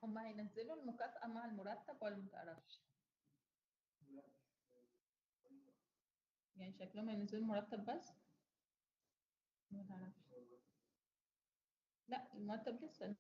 هما هينزلوا المكافأة مع المرتب ولا متعرفش؟ يعني شكلهم هينزلوا المرتب بس؟ متعرفش. لا المرتب لسه.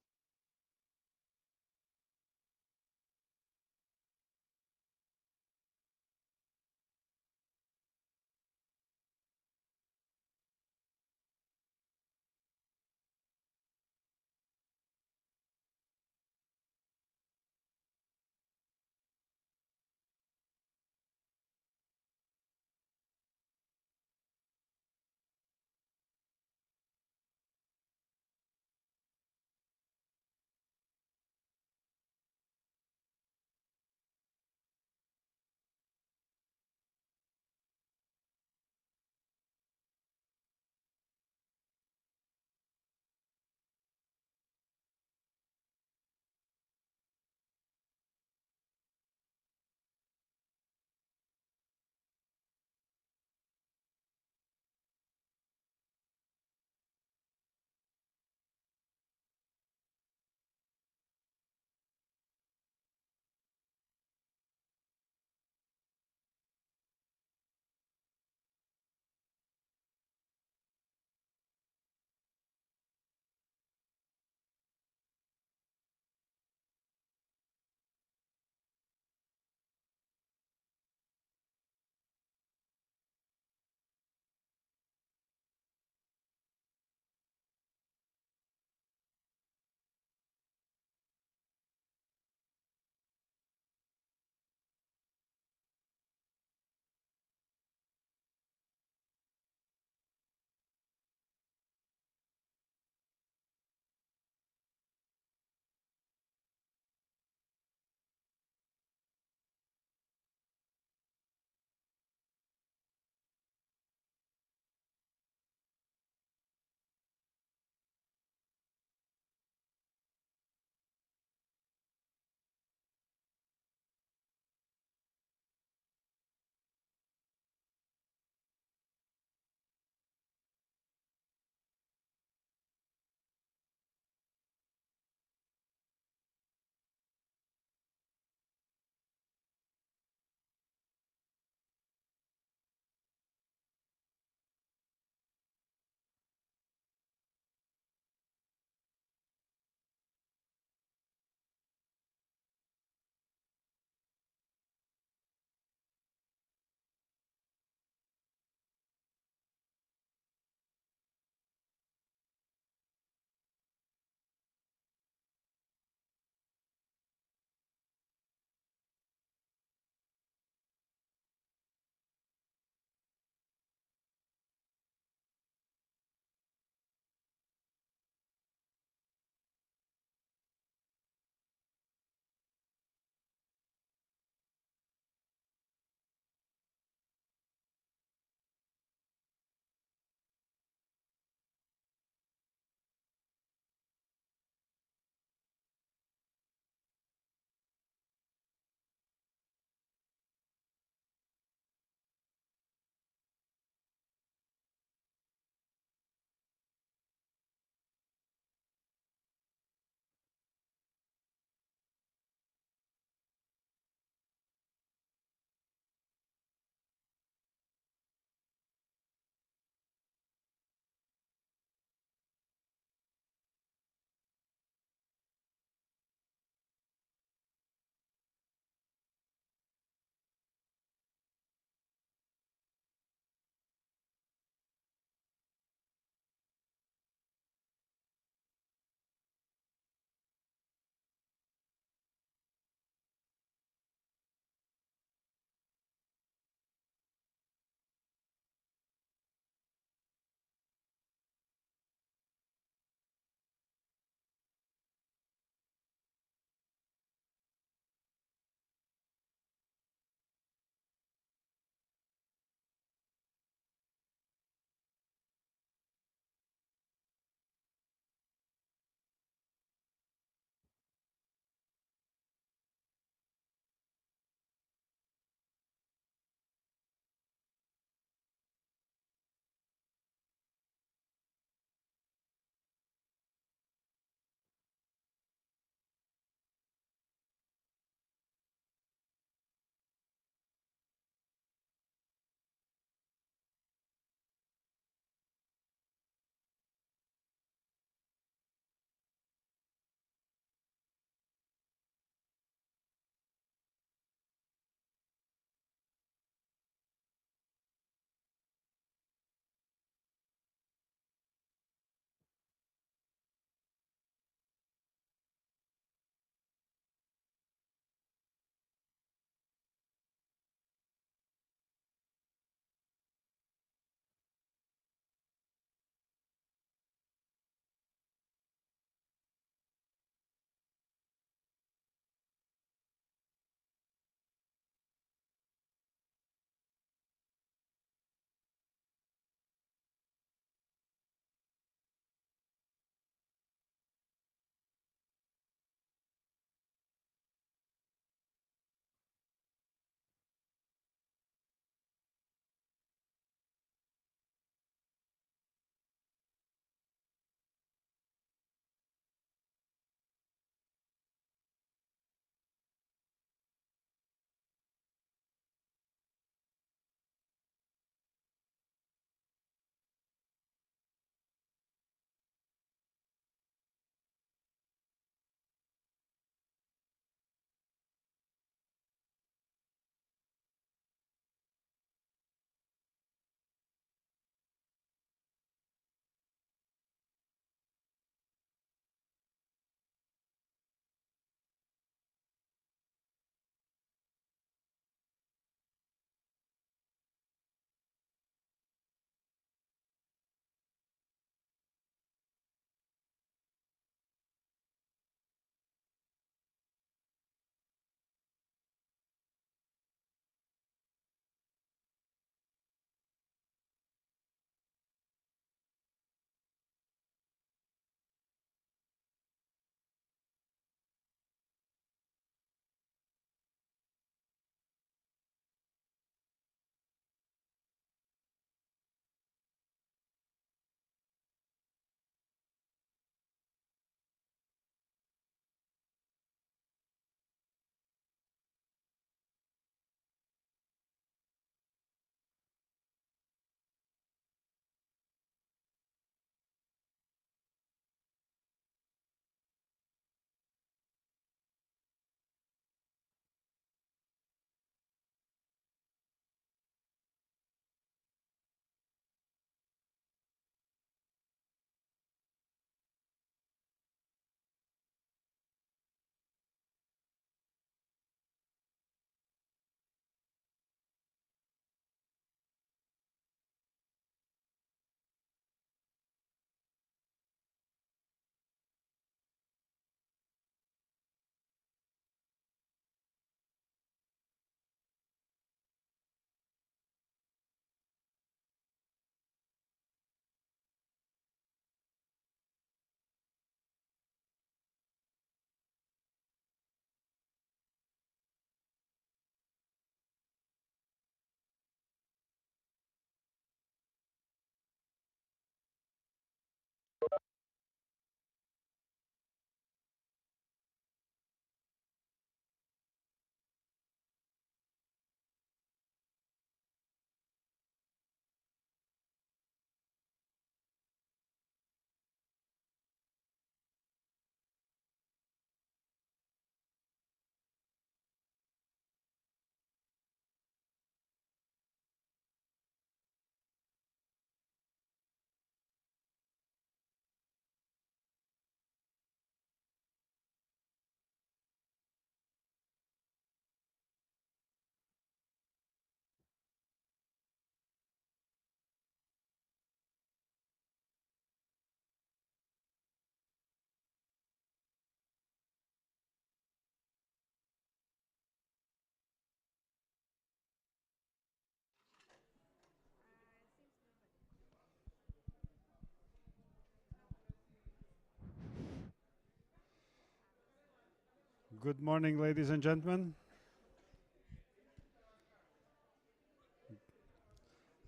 Good morning, ladies and gentlemen.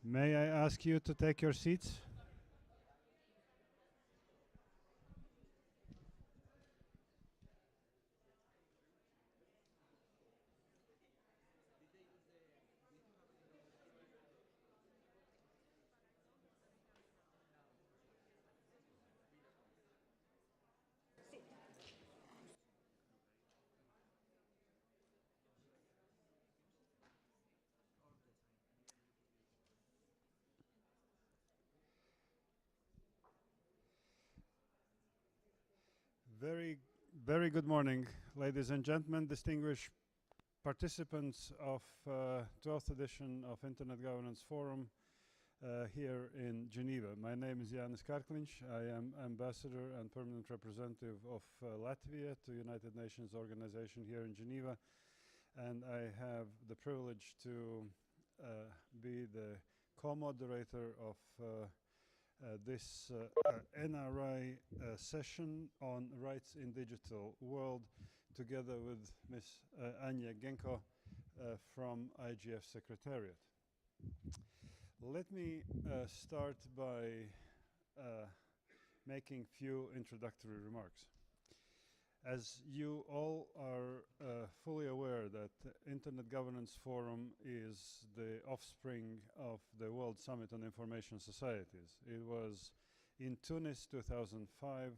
May I ask you to take your seats? Very good morning, ladies and gentlemen, distinguished participants of 12th edition of Internet Governance Forum here in Geneva. My name is Jānis Karkliņš. I am ambassador and permanent representative of Latvia to United Nations organization here in Geneva, and I have the privilege to be the co-moderator of this NRI session on rights in digital world, together with Ms. Anya Genko from IGF Secretariat. Let me start by making few introductory remarks. As you all are fully aware that Internet Governance Forum is the offspring of the World Summit on Information Societies. It was in Tunis 2005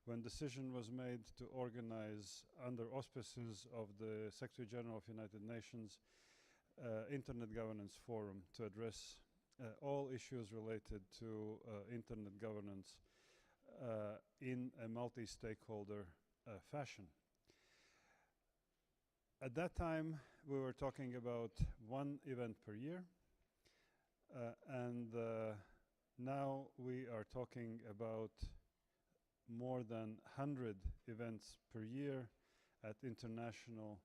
when decision was made to organize under auspices of the Secretary General of United Nations Internet Governance Forum to address all issues related to Internet governance in a multi-stakeholder fashion. At that time, we were talking about one event per year, and now we are talking about more than 100 events per year at international,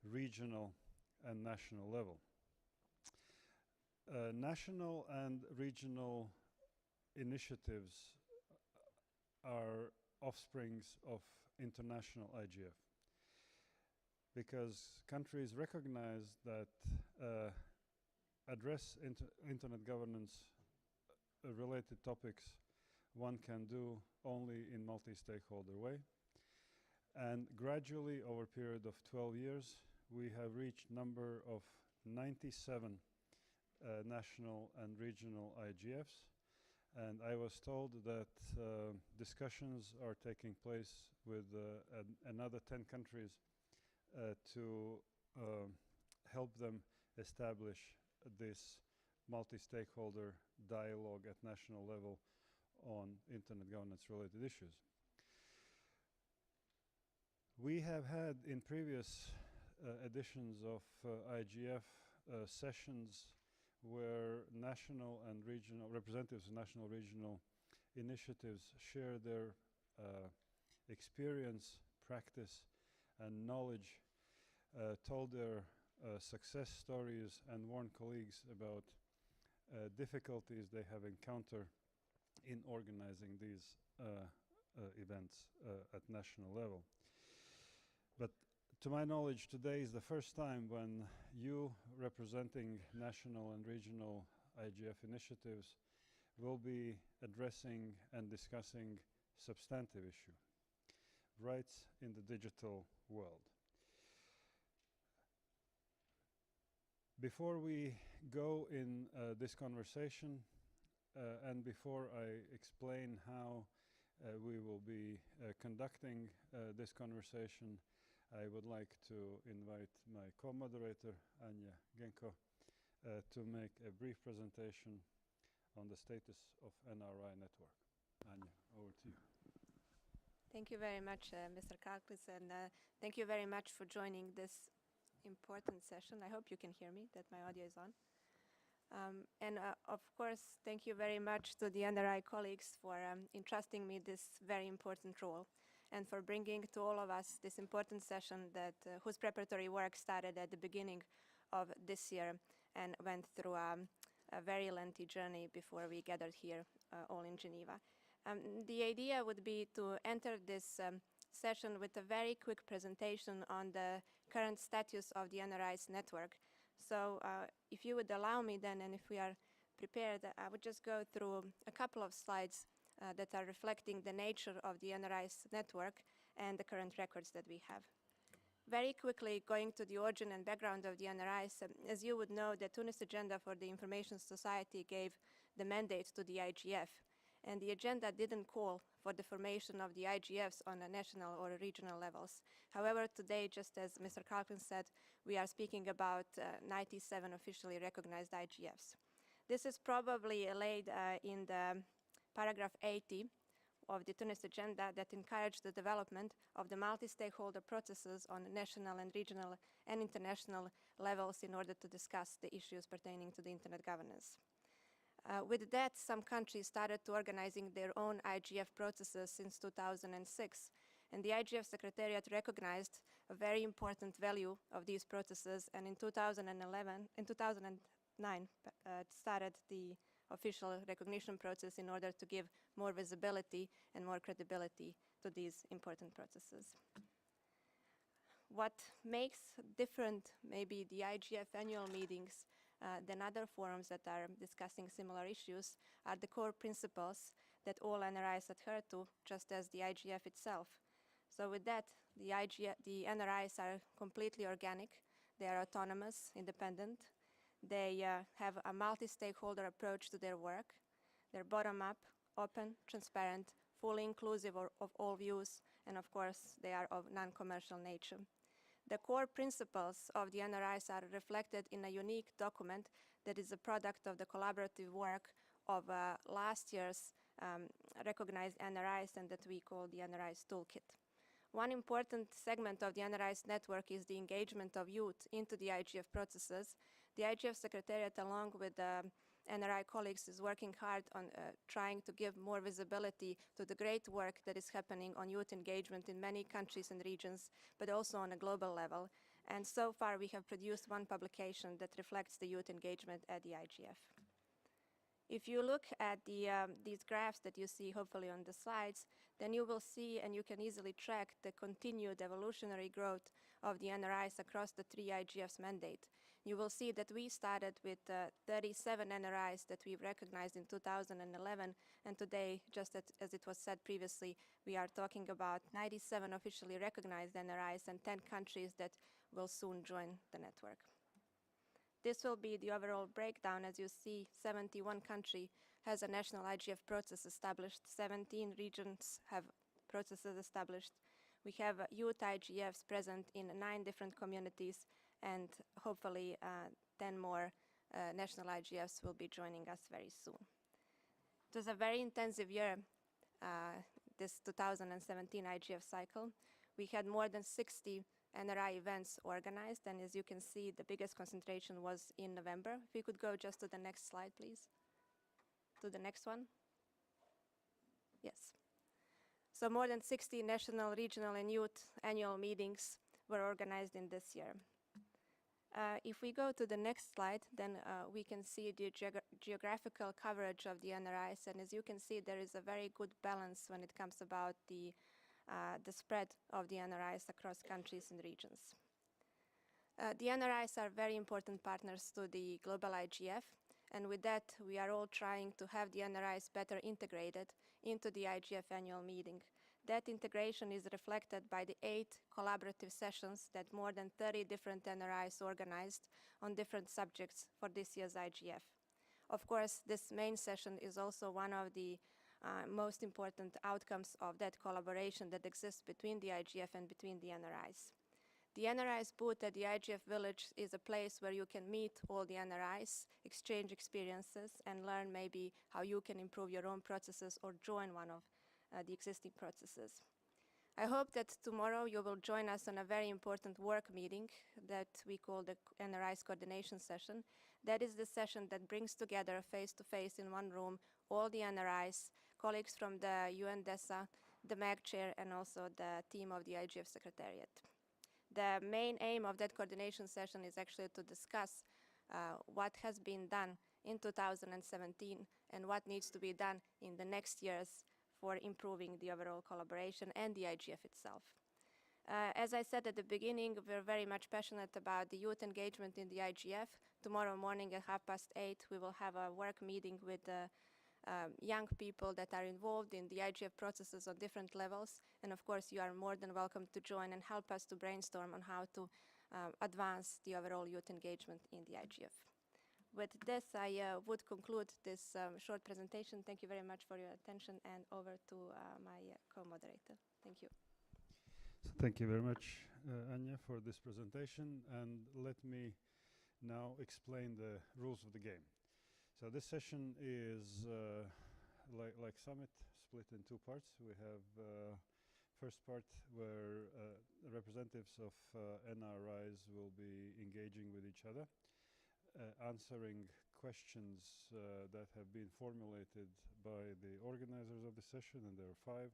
regional, and national level. National and regional initiatives are offsprings of international IGF, because countries recognize that address internet governance related topics one can do only in multi-stakeholder way. And gradually, over a period of 12 years, we have reached number of 97 national and regional IGFs. And I was told that discussions are taking place with another 10 countries to help them establish this multi-stakeholder dialogue at national level on internet governance related issues. We have had in previous editions of IGF sessions where national and regional representatives of national regional initiatives share their experience, practice, and knowledge, told their success stories, and warned colleagues about difficulties they have encountered in organizing these events at national level. But to my knowledge, today is the first time when you, representing national and regional IGF initiatives, will be addressing and discussing substantive issue, rights in the digital world. Before we go in this conversation, and before I explain how we will be conducting this conversation, I would like to invite my co-moderator, Anya Genko, to make a brief presentation on the status of NRI network. Anya, over to you. Thank you very much, Mr. Karkliņš, and thank you very much for joining this important session. I hope you can hear me, that my audio is on. And of course, thank you very much to the NRI colleagues for entrusting me this very important role, and for bringing to all of us this important session that whose preparatory work started at the beginning of this year and went through a very lengthy journey before we gathered here all in Geneva. The idea would be to enter this session with a very quick presentation on the current status of the NRIs network. So if you would allow me then, and if we are prepared, I would just go through a couple of slides that are reflecting the nature of the NRIs network and the current records that we have. Very quickly, going to the origin and background of the NRIs, as you would know, the Tunis Agenda for the Information Society gave the mandate to the IGF, and the agenda didn't call for the formation of the IGFs on a national or regional levels. However, today, just as Mr. Kalkin said, we are speaking about 97 officially recognized IGFs. This is probably laid in the paragraph 80 of the Tunis Agenda that encouraged the development of the multi-stakeholder processes on national and regional and international levels in order to discuss the issues pertaining to the internet governance. With that, some countries started to organizing their own IGF processes since 2006, and the IGF Secretariat recognized a very important value of these processes, and in 2009, it started the official recognition process in order to give more visibility and more credibility to these important processes. What makes different maybe the IGF annual meetings than other forums that are discussing similar issues are the core principles that all NRIs adhere to, just as the IGF itself. So with that, the NRIs are completely organic, they are autonomous, independent, they have a multi-stakeholder approach to their work. They're bottom-up, open, transparent, fully inclusive of all views, and of course, they are of non-commercial nature. The core principles of the NRIs are reflected in a unique document that is a product of the collaborative work of last year's recognized NRIs, and that we call the NRIs Toolkit. One important segment of the NRIs network is the engagement of youth into the IGF processes. The IGF Secretariat, along with NRI colleagues, is working hard on trying to give more visibility to the great work that is happening on youth engagement in many countries and regions, but also on a global level. And so far, we have produced one publication that reflects the youth engagement at the IGF. If you look at these graphs that you see hopefully on the slides, then you will see and you can easily track the continued evolutionary growth of the NRIs across the three IGFs mandate. You will see that we started with 37 NRIs that we recognized in 2011, and today, just as it was said previously, we are talking about 97 officially recognized NRIs and 10 countries that will soon join the network. This will be the overall breakdown. As you see, 71 countries has a national IGF process established, 17 regions have processes established. We have youth IGFs present in 9 different communities, and hopefully 10 more national IGFs will be joining us very soon. It was a very intensive year, this 2017 IGF cycle. We had more than 60 NRI events organized, and as you can see, the biggest concentration was in November. If we could go just to the next slide, please. To the next one. Yes. So more than 60 national, regional, and youth annual meetings were organized in this year. If we go to the next slide, then we can see the geographical coverage of the NRIs, and as you can see, there is a very good balance when it comes about the spread of the NRIs across countries and regions. The NRIs are very important partners to the global IGF, and with that, we are all trying to have the NRIs better integrated into the IGF annual meeting. That integration is reflected by the 8 collaborative sessions that more than 30 different NRIs organized on different subjects for this year's IGF. Of course, this main session is also one of the most important outcomes of that collaboration that exists between the IGF and between the NRIs. The NRIs booth at the IGF Village is a place where you can meet all the NRIs, exchange experiences, and learn maybe how you can improve your own processes or join one of the existing processes. I hope that tomorrow you will join us on a very important work meeting that we call the NRIs coordination session. That is the session that brings together face-to-face in one room all the NRIs, colleagues from the UNDESA, the MAG chair, and also the team of the IGF Secretariat. The main aim of that coordination session is actually to discuss what has been done in 2017 and what needs to be done in the next years for improving the overall collaboration and the IGF itself. As I said at the beginning, we're very much passionate about the youth engagement in the IGF. Tomorrow morning at 8:30, we will have a work meeting with young people that are involved in the IGF processes on different levels. And of course, you are more than welcome to join and help us to brainstorm on how to advance the overall youth engagement in the IGF. With this, I would conclude this short presentation. Thank you very much for your attention, and over to my co-moderator. Thank you. So thank you very much, Anya, for this presentation. And let me now explain the rules of the game. So this session is like Summit, split in two parts. We have first part where representatives of NRIs will be engaging with each other, answering questions that have been formulated by the organizers of the session, and there are 5.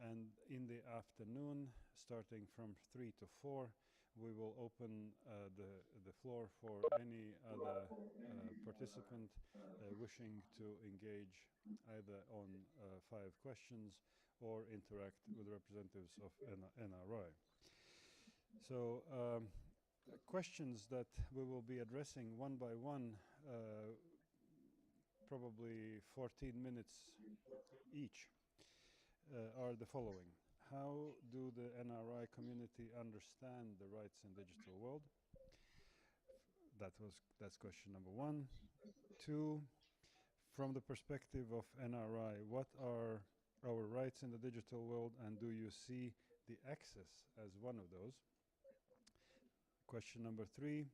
And in the afternoon, starting from 3 to 4, we will open the floor for any other participant wishing to engage either on 5 questions or interact with representatives of NRI. So questions that we will be addressing one by one, probably 14 minutes each, are the following. How do the NRI community understand the rights in digital world? That's question number 1. 2, from the perspective of NRI, what are our rights in the digital world, and do you see the access as one of those? Question number 3,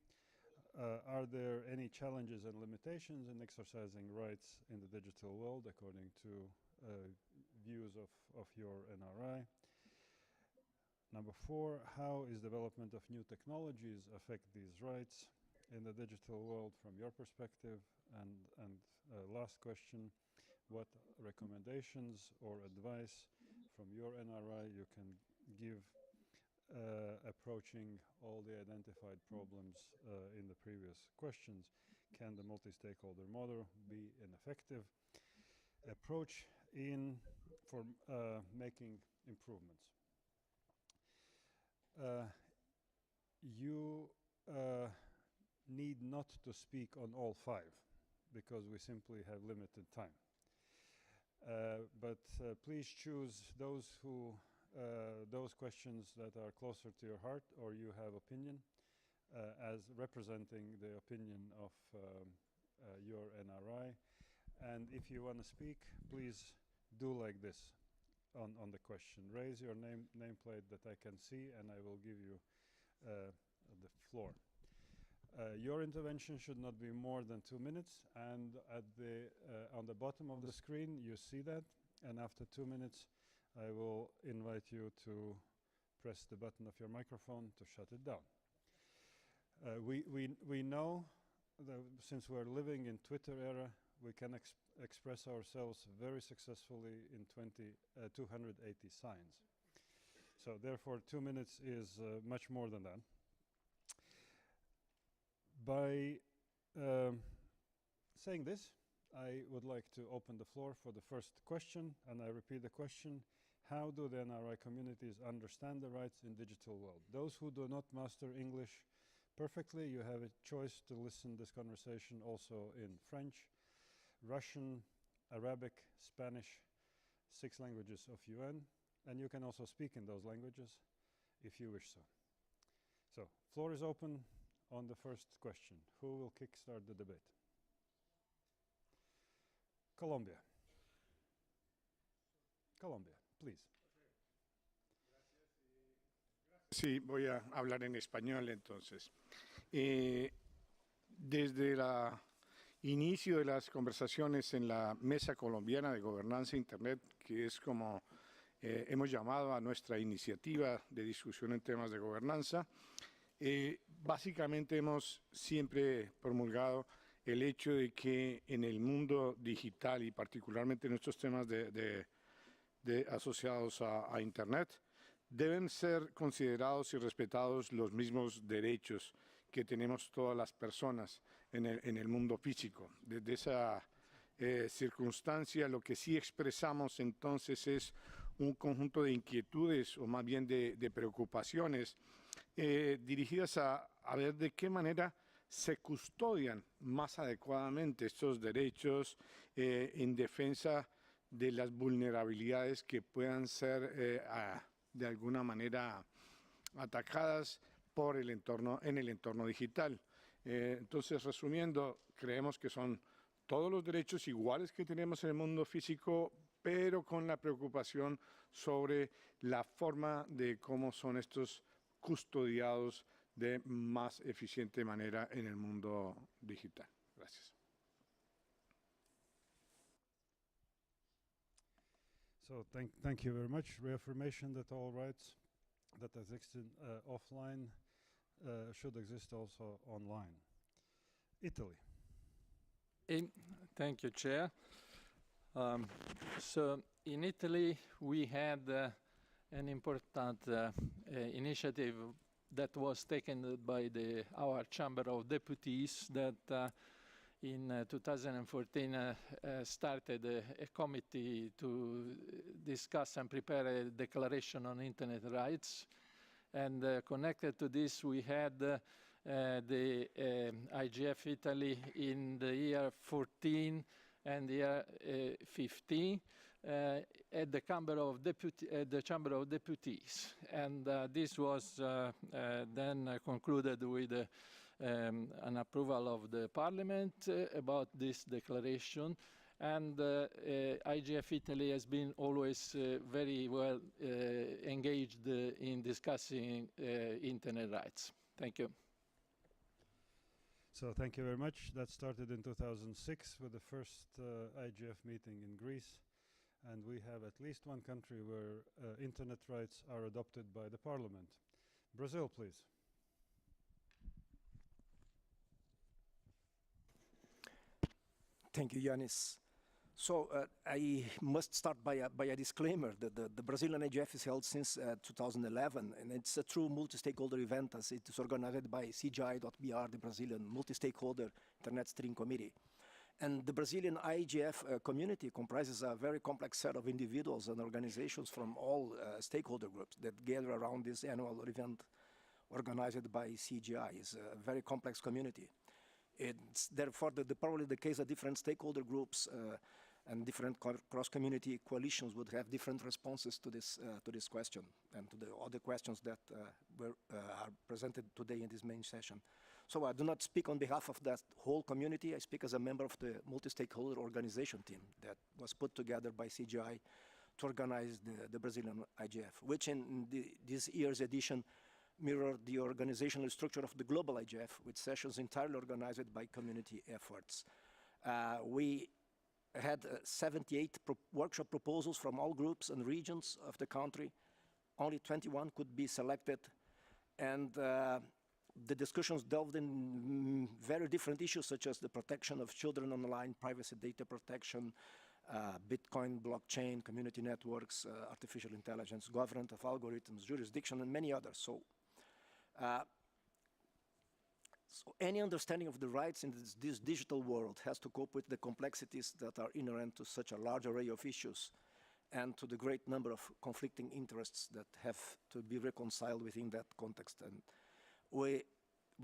are there any challenges and limitations in exercising rights in the digital world according to views of your NRI? Number 4, how is development of new technologies affect these rights in the digital world from your perspective? And last question, what recommendations or advice from your NRI you can give approaching all the identified problems in the previous questions? Can the multi-stakeholder model be an effective approach for making improvements? You need not to speak on all 5 because we simply have limited time. But please choose those questions that are closer to your heart or you have opinion as representing the opinion of your NRI. And if you want to speak, please do like this on the question. Raise your nameplate that I can see, and I will give you the floor. Your intervention should not be more than 2 minutes, and on the bottom of the screen you see that, and after 2 minutes I will invite you to press the button of your microphone to shut it down. We know that since we're living in Twitter era, we can express ourselves very successfully in 280 signs. So therefore 2 minutes is much more than that. By saying this, I would like to open the floor for the first question, and I repeat the question: how do the NRI communities understand the rights in digital world? Those who do not master English perfectly, you have a choice to listen this conversation also in French, Russian, Arabic, Spanish, 6 languages of UN, and you can also speak in those languages if you wish so. So, floor is open on the first question. Who will kickstart the debate? Colombia. Colombia, please. Sí, voy a hablar en español entonces. Desde el inicio de las conversaciones en la Mesa Colombiana de Gobernanza Internet, que es como hemos llamado a nuestra iniciativa de discusión en temas de gobernanza, básicamente hemos siempre promulgado el hecho de que en el mundo digital y particularmente en estos temas asociados a Internet, deben ser considerados y respetados los mismos derechos que tenemos todas las personas en el mundo físico. Desde esa circunstancia. Lo que sí expresamos entonces es un conjunto de inquietudes o más bien de preocupaciones dirigidas a ver de qué manera se custodian más adecuadamente estos derechos en defensa de las vulnerabilidades que puedan ser de alguna manera atacadas por el entorno, en el entorno digital. Entonces, resumiendo, creemos que son todos los derechos iguales que tenemos en el mundo físico, pero con la preocupación sobre la forma de cómo son estos custodiados de más eficiente manera en el mundo digital. Gracias. So thank you very much. Reaffirmation that all rights that exist offline should exist also online. Italy. Thank you, Chair. So in Italy, we had an important initiative that was taken by our Chamber of Deputies that in 2014 started a committee to discuss and prepare a declaration on internet rights. And connected to this, we had the IGF Italy in the year 14 and the year 15 at the Chamber of Deputies, and this was then concluded with an approval of the Parliament about this declaration. And IGF Italy has been always very well engaged in discussing internet rights. Thank you. So thank you very much. That started in 2006 with the first IGF meeting in Greece. And we have at least one country where internet rights are adopted by the Parliament. Brazil, please. Thank you, Yanis. So I must start by a disclaimer that the Brazilian IGF is held since 2011, and it's a true multi-stakeholder event as it is organized by CGI.br, the Brazilian multi-stakeholder Internet Steering Committee. And the Brazilian IGF community comprises a very complex set of individuals and organizations from all stakeholder groups that gather around this annual event organized by CGI. It's a very complex community. It's therefore probably the case that different stakeholder groups and different cross-community coalitions would have different responses to this question and to the other questions that are presented today in this main session. So I do not speak on behalf of that whole community. I speak as a member of the multi-stakeholder organization team that was put together by CGI to organize the Brazilian IGF, which in this year's edition mirrored the organizational structure of the global IGF, with sessions entirely organized by community efforts. We had 78 workshop proposals from all groups and regions of the country. Only 21 could be selected, and the discussions delved in very different issues, such as the protection of children online, privacy, data protection, Bitcoin, blockchain, community networks, artificial intelligence, governance of algorithms, jurisdiction, and many others. So any understanding of the rights in this digital world has to cope with the complexities that are inherent to such a large array of issues and to the great number of conflicting interests that have to be reconciled within that context. And we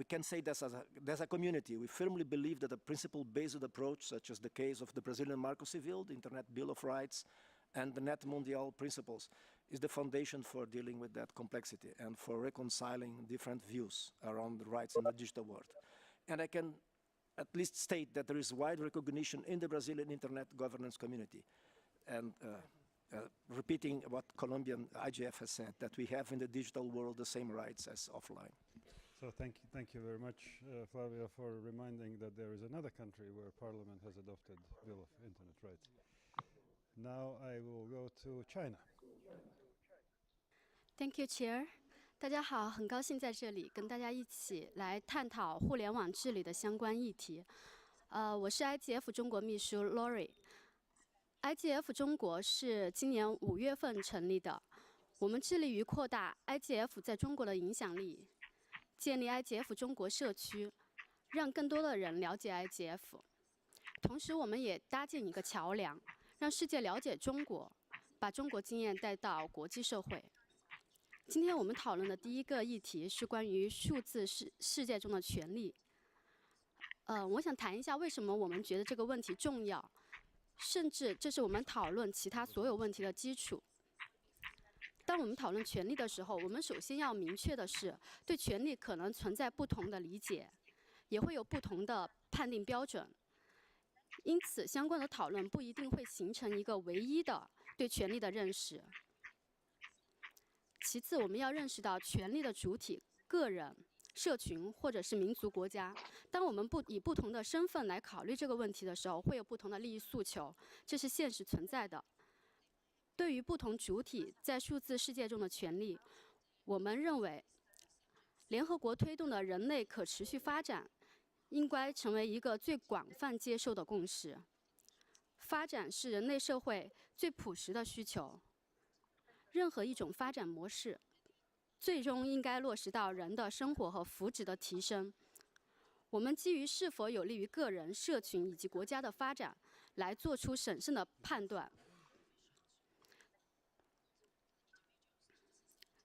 can say that as a community, we firmly believe that a principle-based approach, such as the case of the Brazilian Marco Civil, the Internet Bill of Rights, and the Net Mundial principles, is the foundation for dealing with that complexity and for reconciling different views around the rights in the digital world. And I can at least state that there is wide recognition in the Brazilian Internet governance community. And repeating what Colombian IGF has said, that we have in the digital world the same rights as offline. So thank you very much, Flavia, for reminding that there is another country where Parliament has adopted Bill of Internet Rights. Now I will go to China. Thank you, Chair. 大家好，很高兴在这里跟大家一起来探讨互联网治理的相关议题。我是 IGF 中国秘书 Lori。IGF 中国是今年5月份成立的，我们致力于扩大 IGF 在中国的影响力，建立 IGF 中国社区，让更多的人了解 IGF。同时我们也搭建一个桥梁，让世界了解中国，把中国经验带到国际社会。今天我们讨论的第一个议题是关于数字世界中的权利。我想谈一下为什么我们觉得这个问题重要，甚至这是我们讨论其他所有问题的基础。当我们讨论权利的时候，我们首先要明确的是，对权利可能存在不同的理解，也会有不同的判定标准。因此，相关的讨论不一定会形成一个唯一的对权利的认识。其次，我们要认识到权利的主体、个人、社群或者是民族国家。当我们以不同的身份来考虑这个问题的时候，会有不同的利益诉求，这是现实存在的。对于不同主体在数字世界中的权利，我们认为，联合国推动的人类可持续发展应该成为一个最广泛接受的共识。发展是人类社会最朴实的需求。任何一种发展模式，最终应该落实到人的生活和福祉的提升。我们基于是否有利于个人、社群以及国家的发展，来做出审慎的判断，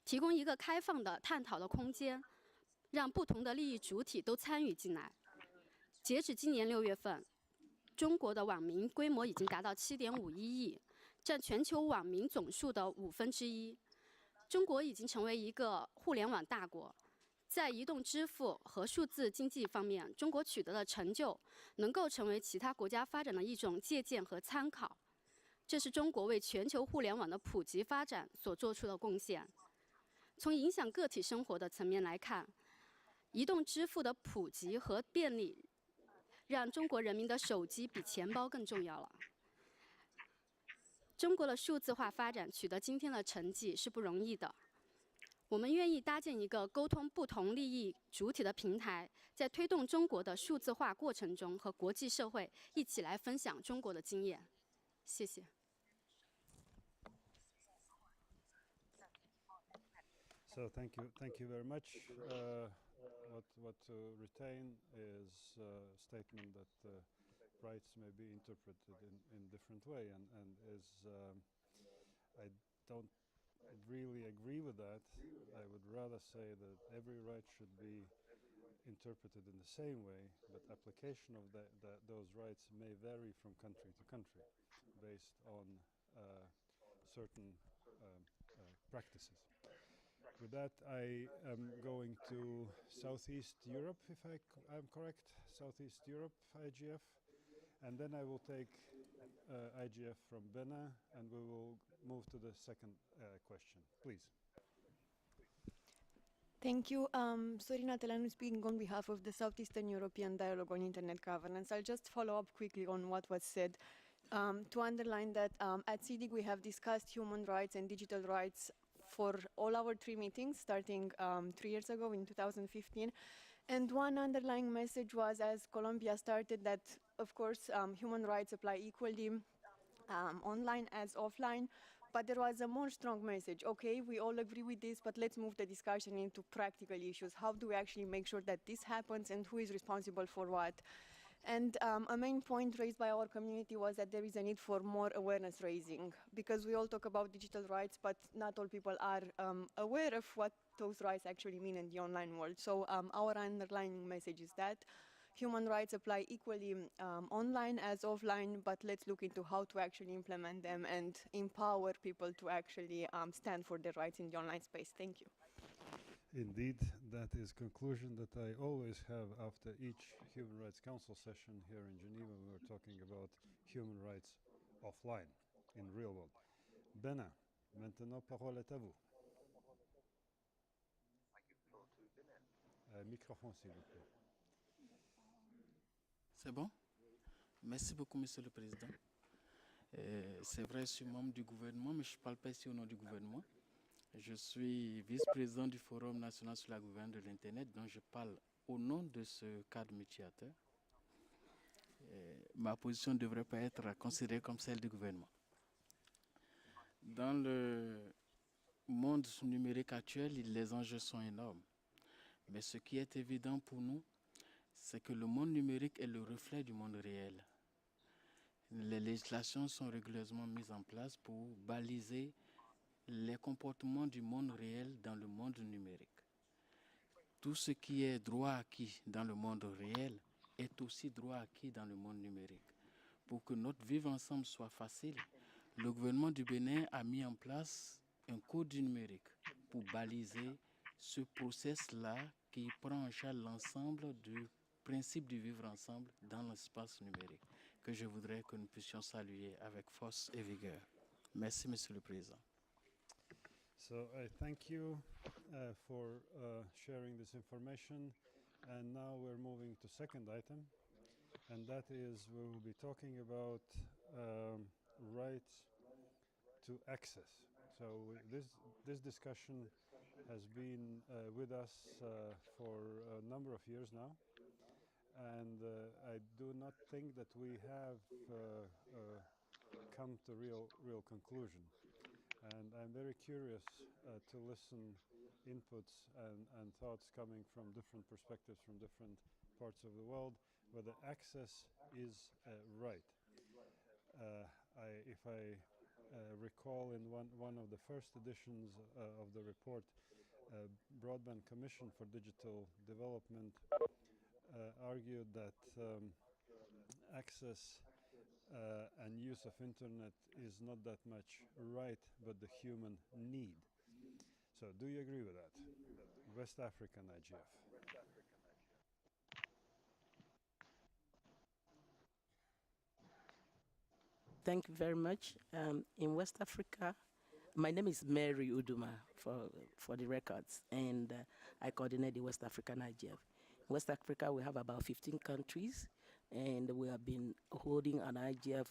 提供一个开放的探讨的空间，让不同的利益主体都参与进来。截止今年6月份，中国的网民规模已经达到7.51亿，占全球网民总数的1/5。中国已经成为一个互联网大国，在移动支付和数字经济方面，中国取得的成就能够成为其他国家发展的一种借鉴和参考。这是中国为全球互联网的普及发展所做出的贡献。从影响个体生活的层面来看，移动支付的普及和便利，让中国人民的手机比钱包更重要了。中国的数字化发展取得今天的成绩是不容易的。我们愿意搭建一个沟通不同利益主体的平台，在推动中国的数字化过程中，和国际社会一起来分享中国的经验。谢谢。So thank you very much. What to retain is a statement that rights may be interpreted in different way, and is I don't really agree with that. I would rather say that every right should be interpreted in the same way, but application of those rights may vary from country to country based on certain practices. With that, I am going to Southeast Europe, if I'm correct, Southeast Europe, IGF, and then I will take IGF from Benin, and we will move to the second question. Please. Thank you. Sorina Telanu speaking on behalf of the Southeastern European Dialogue on Internet Governance. I'll just follow up quickly on what was said to underline that at CIDIG we have discussed human rights and digital rights for all our 3 meetings, starting 3 years ago in 2015. And one underlying message was, as Colombia started, that, of course, human rights apply equally online as offline. But there was a more strong message. Okay, we all agree with this, but let's move the discussion into practical issues. How do we actually make sure that this happens, and who is responsible for what? And a main point raised by our community was that there is a need for more awareness raising, because we all talk about digital rights, but not all people are aware of what those rights actually mean in the online world. So our underlying message is that human rights apply equally online as offline, but let's look into how to actually implement them and empower people to actually stand for their rights in the online space. Thank you. Indeed, that is conclusion that I always have after each Human Rights Council session here in Geneva. We were talking about human rights offline, in real world. Benin, maintenant parole est à vous. Microphone, s'il vous plaît. C'est bon? Merci beaucoup, Monsieur le Président. C'est vrai, je suis membre du gouvernement, mais je ne parle pas ici au nom du gouvernement. Je suis vice-président du Forum national sur la gouvernance de l'Internet, donc je parle au nom de ce cadre médiateur. Ma position ne devrait pas être considérée comme celle du gouvernement. Dans le monde numérique actuel, les enjeux sont énormes. Mais ce qui est évident pour nous, c'est que le monde numérique est le reflet du monde réel. Les législations sont régulièrement mises en place pour baliser les comportements du monde réel dans le monde numérique. Tout ce qui est droit acquis dans le monde réel est aussi droit acquis dans le monde numérique. Pour que notre vivre ensemble soit facile, le gouvernement du Bénin a mis en place un code du numérique pour baliser ce process-là qui prend en charge l'ensemble du principe du vivre ensemble dans l'espace numérique, que je voudrais que nous puissions saluer avec force et vigueur. Merci, Monsieur le Président. So I thank you for sharing this information. And now we're moving to second item, and that is we will be talking about rights to access. So this discussion has been with us for a number of years now, and I do not think that we have come to real conclusion. And I'm very curious to listen inputs and thoughts coming from different perspectives from different parts of the world, whether access is right. If I recall, in one of the first editions of the report, Broadband Commission for Digital Development argued that access and use of internet is not that much right, but the human need. So do you agree with that? West African IGF. Thank you very much. In West Africa, my name is Mary Uduma for the records, and I coordinate the West African IGF. In West Africa, we have about 15 countries, and we have been holding an IGF.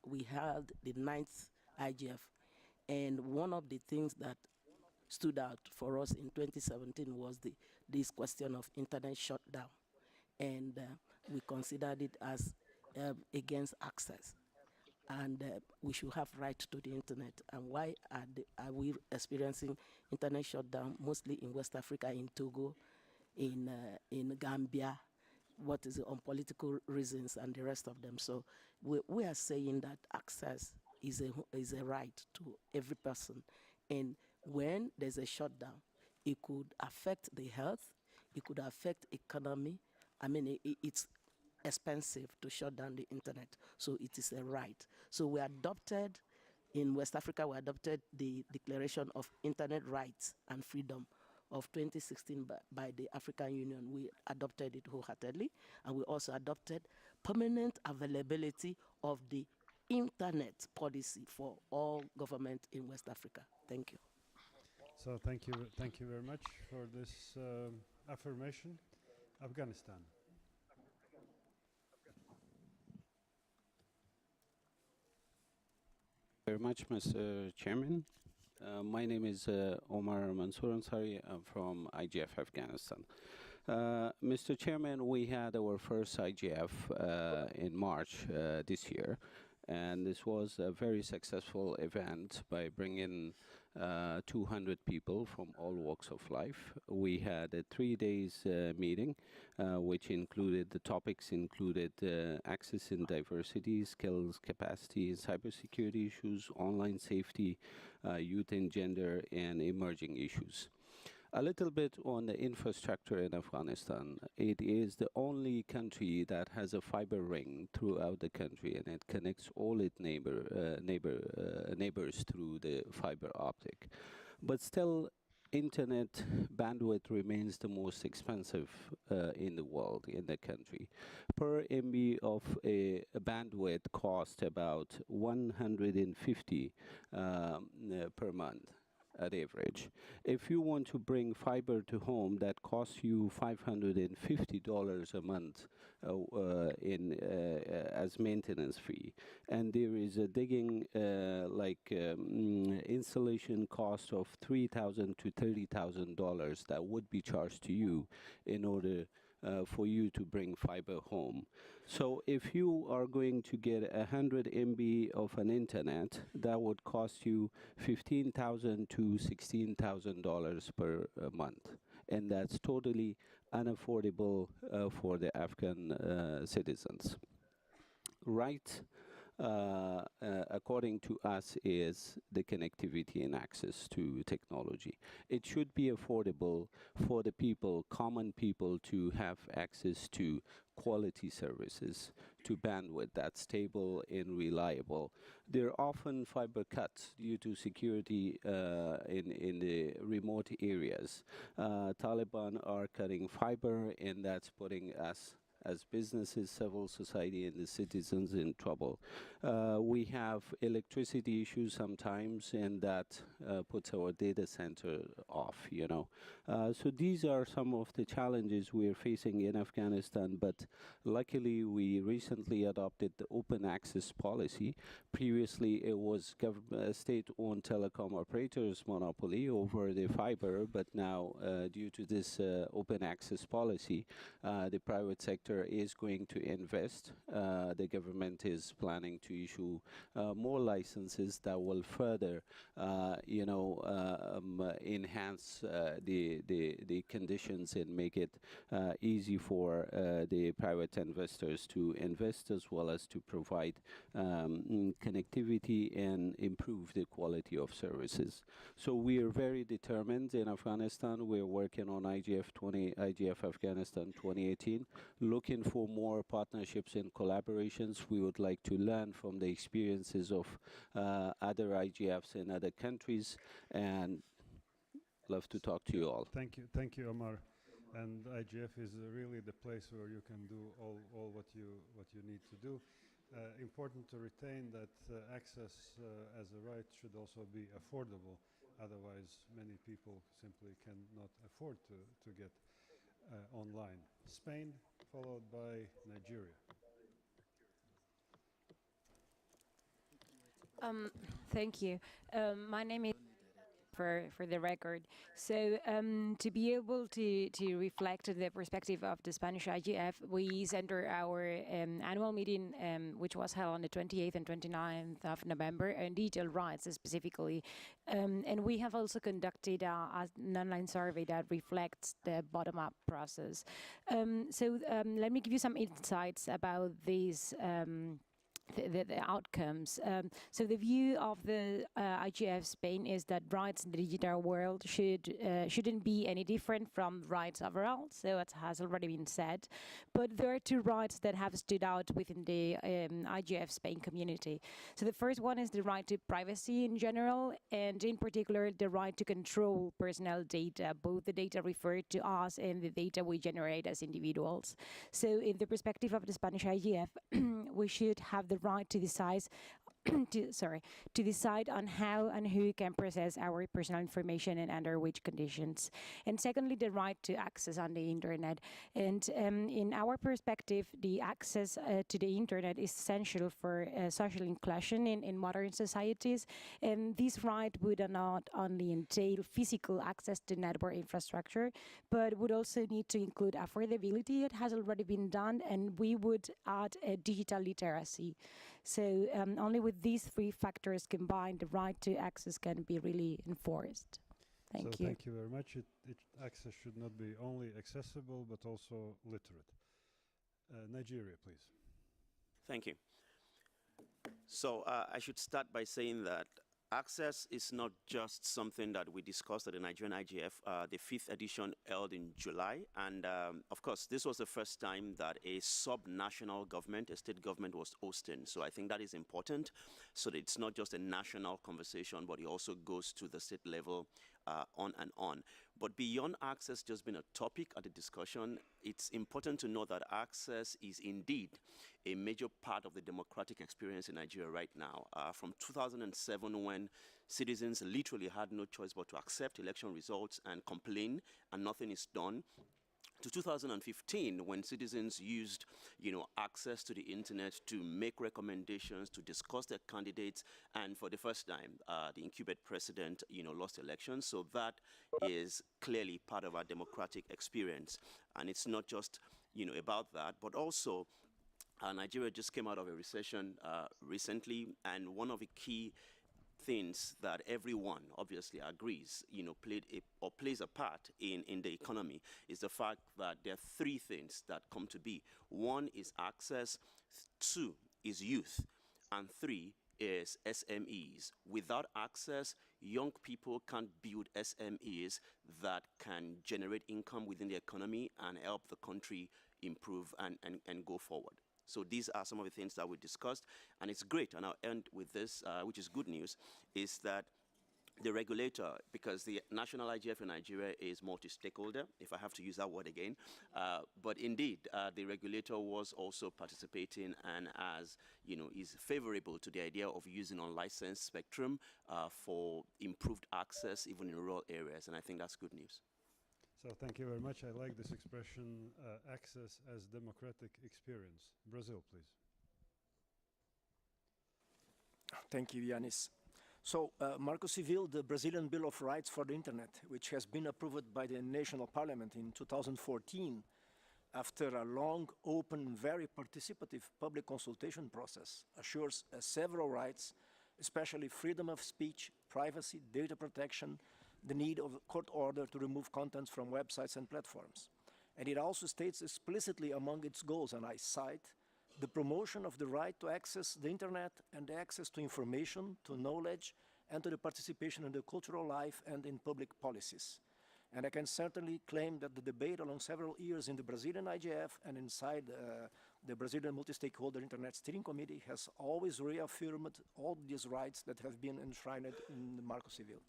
We held the 9th IGF, and one of the things that stood out for us in 2017 was this question of internet shutdown, and we considered it as against access, and we should have right to the internet. And why are we experiencing internet shutdown mostly in West Africa, in Togo, in Gambia? What is it, on political reasons and the rest of them? So we are saying that access is a right to every person, and when there's a shutdown, it could affect the health, it could affect economy. I mean, it's expensive to shut down the internet, so it is a right. So we adopted, in West Africa, we adopted the Declaration of Internet Rights and Freedom of 2016 by the African Union. We adopted it wholeheartedly, and we also adopted permanent availability of the internet policy for all government in West Africa. Thank you. So thank you very much for this affirmation. Afghanistan. Very much, Mr. Chairman. My name is Omar Mansour Ansari. I'm from IGF Afghanistan. Mr. Chairman, we had our first IGF in March this year, and this was a very successful event by bringing 200 people from all walks of life. We had a 3 days meeting, which included, the topics included access and diversity, skills, capacity, cybersecurity issues, online safety, youth and gender, and emerging issues. A little bit on the infrastructure in Afghanistan. It is the only country that has a fiber ring throughout the country, and it connects all its neighbors through the fiber optic. But still, internet bandwidth remains the most expensive in the world, in the country. Per MB of a bandwidth cost about 150 per month at average. If you want to bring fiber to home, that costs you $550 a month as maintenance fee. And there is a digging installation cost of $3,000 to $30,000 that would be charged to you in order for you to bring fiber home. So if you are going to get 100 MB of an internet, that would cost you $15,000 to $16,000 per month. And that's totally unaffordable for the Afghan citizens. Right according to us, is the connectivity and access to technology. It should be affordable for the people, common people, to have access to quality services, to bandwidth that's stable and reliable. There are often fiber cuts due to security in the remote areas. Taliban are cutting fiber, and that's putting us as businesses, civil society, and the citizens in trouble. We have electricity issues sometimes, and that puts our data center off, you know. So these are some of the challenges we're facing in Afghanistan, but luckily we recently adopted the open access policy. Previously it was state-owned telecom operators monopoly over the fiber, but now due to this open access policy, the private sector is going to invest. The government is planning to issue more licenses that will further, enhance the conditions and make it easy for the private investors to invest, as well as to provide connectivity and improve the quality of services. So we are very determined in Afghanistan. We're working on IGF Afghanistan 2018, looking for more partnerships and collaborations. We would like to learn from the experiences of other IGFs in other countries, and love to talk to you all. Thank you, Omar. And IGF is really the place where you can do all what you need to do. Important to retain that access as a right should also be affordable. Otherwise, many people simply cannot afford to get online. Spain, followed by Nigeria. Thank you. My name is for the record. So to be able to reflect the perspective of the Spanish IGF, we center our annual meeting, which was held on the 28th and 29th of November, on digital rights specifically. And we have also conducted an online survey that reflects the bottom-up process. So let me give you some insights about these the outcomes. So the view of the IGF Spain is that rights in the digital world shouldn't be any different from rights overall, so it has already been said. But there are two rights that have stood out within the IGF Spain community. So the first one is the right to privacy in general, and in particular the right to control personal data, both the data referred to us and the data we generate as individuals. So in the perspective of the Spanish IGF, we should have the right to decide to decide on how and who can process our personal information and under which conditions. And secondly, the right to access on the internet. And in our perspective, the access to the internet is essential for social inclusion in modern societies. And this right would not only entail physical access to network infrastructure, but would also need to include affordability. It has already been done, and we would add digital literacy. So only with these three factors combined, the right to access can be really enforced. Thank you. Thank you very much. Access should not be only accessible, but also literate. Nigeria, please. Thank you. So I should start by saying that access is not just something that we discussed at the Nigerian IGF, the 5th edition held in July. And of course, this was the first time that a sub-national government, a state government, was hosting. So I think that is important, so that it's not just a national conversation, but it also goes to the state level on and on. But beyond access just being a topic at the discussion, it's important to know that access is indeed a major part of the democratic experience in Nigeria right now. From 2007, when citizens literally had no choice but to accept election results and complain, and nothing is done, to 2015, when citizens used, access to the internet to make recommendations, to discuss their candidates, and for the first time, the incumbent president, lost elections. So that is clearly part of our democratic experience. And it's not just, about that, but also Nigeria just came out of a recession recently, and one of the key things that everyone obviously agrees, plays a part in the economy is the fact that there are three things that come to be. One is access, two is youth, And 3 is SMEs. Without access, young people can't build SMEs that can generate income within the economy and help the country improve and go forward. So these are some of the things that we discussed, and it's great, and I'll end with this, which is good news, is that the regulator, because the national IGF in Nigeria is multi-stakeholder, if I have to use that word again, but indeed, the regulator was also participating and is favorable to the idea of using unlicensed spectrum for improved access even in rural areas, and I think that's good news. So thank you very much. I like this expression, access as democratic experience. Brazil, please. Thank you, Yanis. So, Marco Civil, the Brazilian Bill of Rights for the Internet, which has been approved by the National Parliament in 2014, after a long, open, very participative public consultation process, assures several rights, especially freedom of speech, privacy, data protection, the need of a court order to remove contents from websites and platforms. And it also states explicitly among its goals, and I cite, the promotion of the right to access the internet and access to information, to knowledge, and to the participation in the cultural life and in public policies. And I can certainly claim that the debate along several years in the Brazilian IGF and inside the Brazilian Multi-Stakeholder Internet Steering Committee has always reaffirmed all these rights that have been enshrined in the Marco Civil.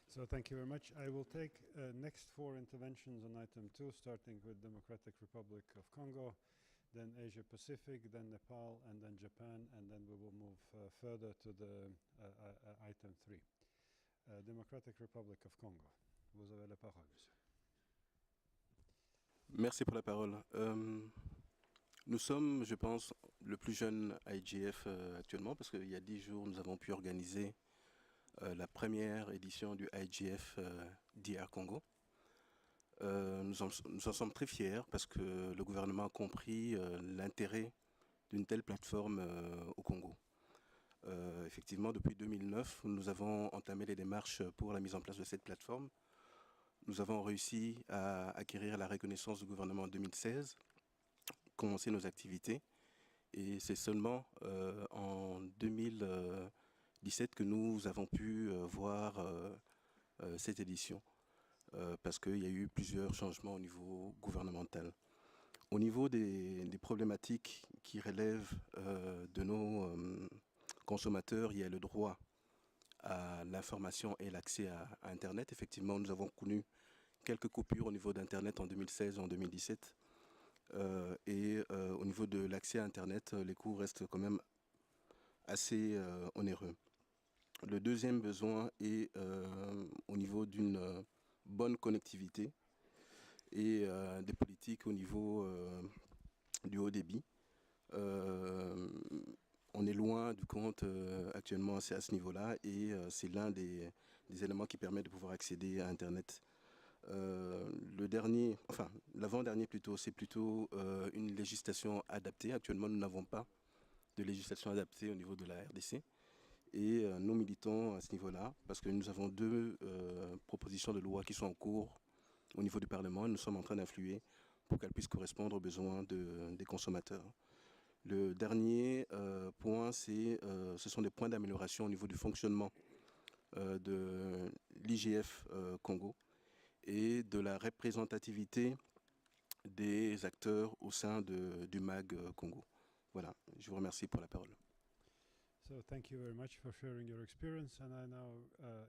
So thank you very much. I will take next 4 interventions on item 2, starting with Democratic Republic of Congo, then Asia Pacific, then Nepal, and then Japan, and then we will move further to the item 3. Democratic Republic of Congo. Vous avez la parole, monsieur. Merci pour la parole. Nous sommes, je pense, le plus jeune IGF actuellement, parce qu'il y a 10 jours, nous avons pu organiser la première édition du IGF DR Congo. Nous en sommes très fiers parce que le gouvernement a compris l'intérêt d'une telle plateforme au Congo. Effectivement, depuis 2009, nous avons entamé les démarches pour la mise en place de cette plateforme. Nous avons réussi à acquérir la reconnaissance du gouvernement en 2016, commencer nos activités, et c'est seulement en 2017 que nous avons pu voir cette édition. Parce qu'il y a eu plusieurs changements au niveau gouvernemental. Au niveau des problématiques qui relèvent de nos consommateurs, il y a le droit à l'information et l'accès à Internet. Effectivement, nous avons connu quelques coupures au niveau d'Internet en 2016 et en 2017. Au niveau de l'accès à Internet, les coûts restent quand même assez onéreux. Le deuxième besoin est au niveau d'une bonne connectivité et des politiques au niveau du haut débit. On est loin du compte actuellement à ce niveau-là et c'est l'un des éléments qui permet de pouvoir accéder à Internet. L'avant-dernier plutôt, c'est plutôt une législation adaptée. Actuellement, nous n'avons pas de législation adaptée au niveau de la RDC. Et nous militons à ce niveau-là parce que nous avons 2 propositions de loi qui sont en cours au niveau du Parlement. Nous sommes en train d'influer pour qu'elles puissent correspondre aux besoins des consommateurs. Le dernier point, ce sont des points d'amélioration au niveau du fonctionnement de l'IGF Congo et de la représentativité des acteurs au sein du MAG Congo. Voilà, je vous remercie pour la parole. So thank you very much for sharing your experience, and I now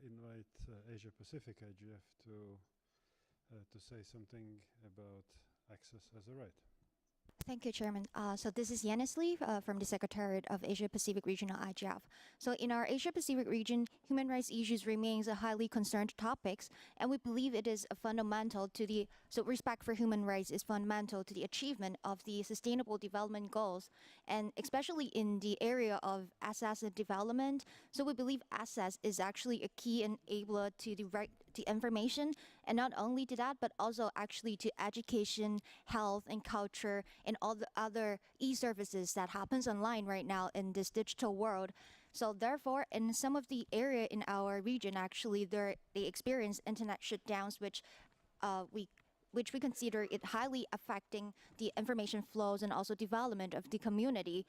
invite Asia Pacific IGF to say something about access as a right. Thank you, Chairman. So this is Yanis Lee from the Secretariat of Asia Pacific Regional IGF. So in our Asia Pacific region, human rights issues remains a highly concerned topic, and we believe it is fundamental to so respect for human rights is fundamental to the achievement of the Sustainable Development Goals, and especially in the area of access and development. So we believe access is actually a key enabler to the right to information, and not only to that, but also actually to education, health, and culture, and all the other e-services that happens online right now in this digital world. So therefore, in some of the area in our region, actually, they experience internet shutdowns, which we consider it highly affecting the information flows and also development of the community.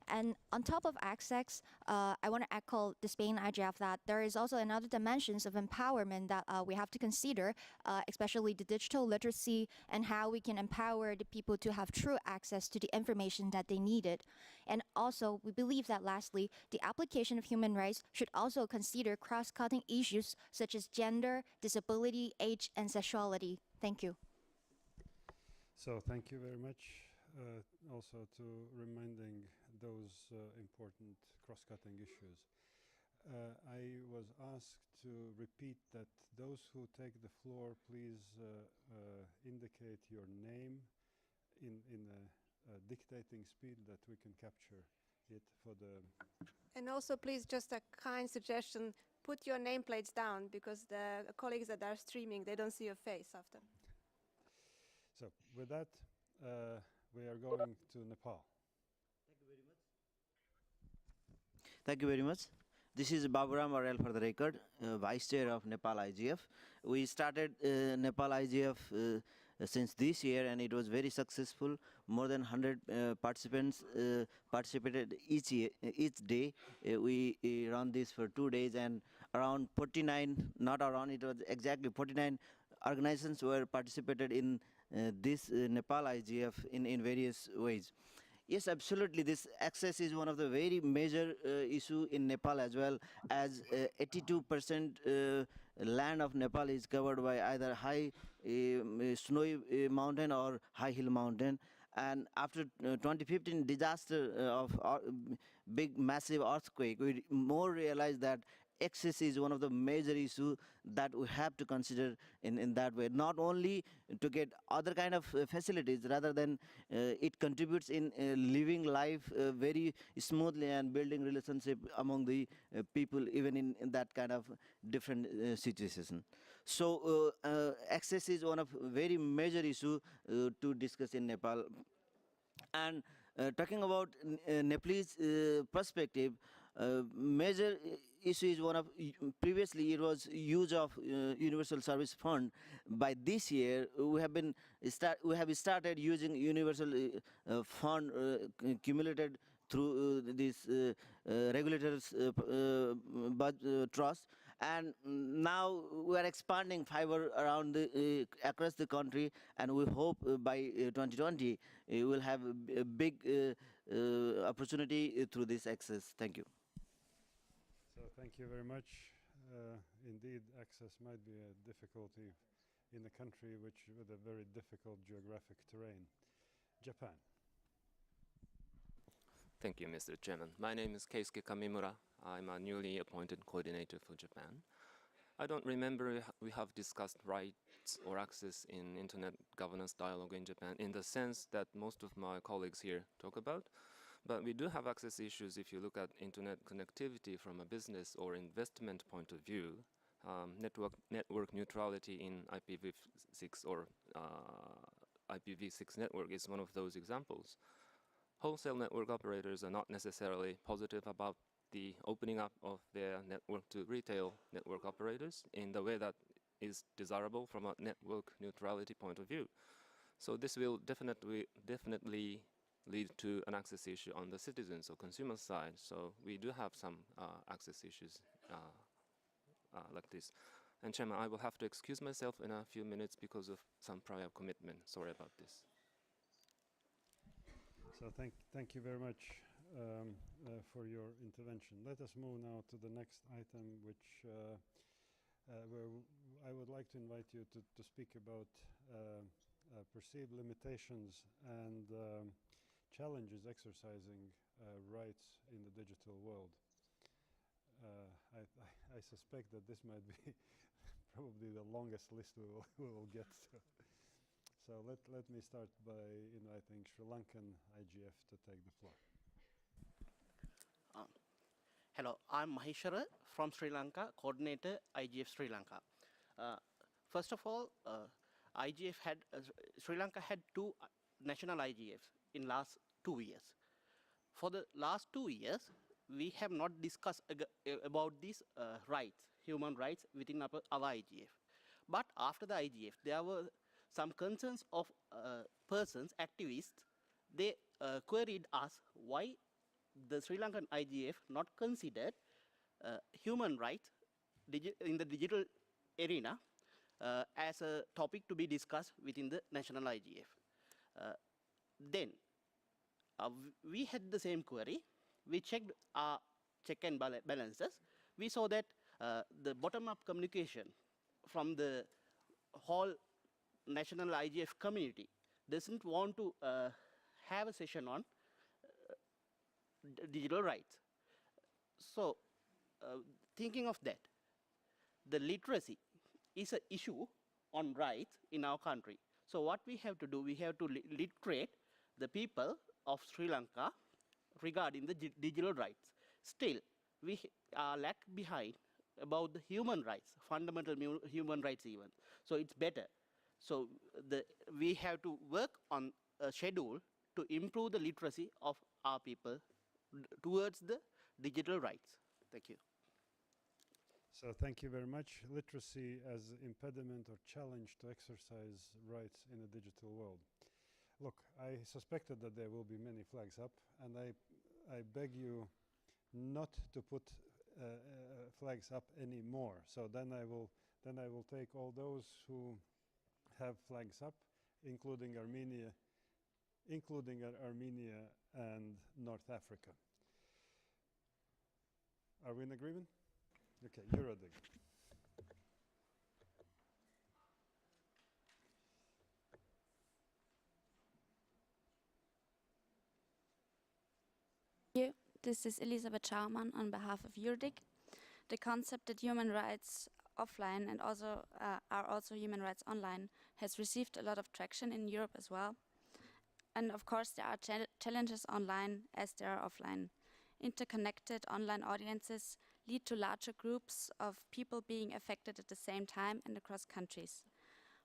And on top of access, I want to echo the Spain IGF that there is also another dimensions of empowerment that we have to consider, especially the digital literacy and how we can empower the people to have true access to the information that they needed. And also, we believe that lastly, the application of human rights should also consider cross-cutting issues such as gender, disability, age, and sexuality. Thank you. So thank you very much. Also to reminding those important cross-cutting issues. I was asked to repeat that those who take the floor, please indicate your name in a dictating speed that we can capture it for the... And also, please, just a kind suggestion, put your nameplates down, because the colleagues that are streaming, they don't see your face often. So with that, we are going to Nepal. Thank you very much. This is Baburam Arel for the record, Vice Chair of Nepal IGF. We started Nepal IGF since this year, and it was very successful. More than 100 participants participated each day. We run this for 2 days, and around 49, not around, it was exactly 49 organizations were participated in this Nepal IGF in various ways. Yes, absolutely. This access is one of the very major issue in Nepal, as well as 82% land of Nepal is covered by either high snowy mountain or high hill mountain. And after 2015 disaster of big massive earthquake, we more realized that access is one of the major issues that we have to consider in that way. Not only to get other kind of facilities, rather than it contributes in living life very smoothly and building relationship among the people, even in that kind of different situation. So access is one of very major issue to discuss in Nepal. And talking about Nepalese perspective, major issue is one of, previously it was use of Universal Service Fund. By this year, we have started using Universal Fund accumulated through this regulators trust. And now we are expanding fiber around across the country, and we hope by 2020 we will have a big opportunity through this access. Thank you. So thank you very much. Indeed, access might be a difficulty in a country with a very difficult geographic terrain. Japan. Thank you, Mr. Chairman. My name is Keisuke Kamimura. I'm a newly appointed coordinator for Japan. I don't remember we have discussed rights or access in internet governance dialogue in Japan in the sense that most of my colleagues here talk about. But we do have access issues if you look at internet connectivity from a business or investment point of view. Network neutrality in IPv6 or IPv6 network is one of those examples. Wholesale network operators are not necessarily positive about the opening up of their network to retail network operators in the way that is desirable from a network neutrality point of view. So this will definitely lead to an access issue on the citizens or consumer side. So we do have some access issues like this. And Chairman, I will have to excuse myself in a few minutes because of some prior commitment. Sorry about this. So thank you very much for your intervention. Let us move now to the next item, which where I would like to invite you to speak about perceived limitations and challenges exercising rights in the digital world. I suspect that this might be probably the longest list we will get to. So let me start by inviting Sri Lankan IGF to take the floor. Hello, I'm Maheshwara from Sri Lanka, coordinator IGF Sri Lanka. First of all, Sri Lanka had 2 national IGFs in last 2 years. For the last 2 years, we have not discussed about these rights, human rights within our IGF. But after the IGF, there were some concerns of persons, activists. They queried us why the Sri Lankan IGF not considered human rights in the digital arena as a topic to be discussed within the national IGF. Then we had the same query. We checked our check and balances. We saw that the bottom-up communication from the whole national IGF community doesn't want to have a session on digital rights. So thinking of that, the literacy is an issue on rights in our country. So what we have to do, we have to literate the people of Sri Lanka regarding the digital rights. Still, we are lag behind about the human rights, fundamental human rights even. So it's better. So we have to work on a schedule to improve the literacy of our people towards the digital rights. Thank you. So thank you very much. Literacy as impediment or challenge to exercise rights in a digital world. Look, I suspected that there will be many flags up, and I beg you not to put flags up anymore. So then I will take all those who have flags up, including Armenia and North Africa. Are we in agreement? Okay, Eurodig. This is Elisabeth Schaumann on behalf of Eurodig. The concept that human rights offline and also are also human rights online has received a lot of traction in Europe as well. And of course there are challenges online as there are offline. Interconnected online audiences lead to larger groups of people being affected at the same time and across countries.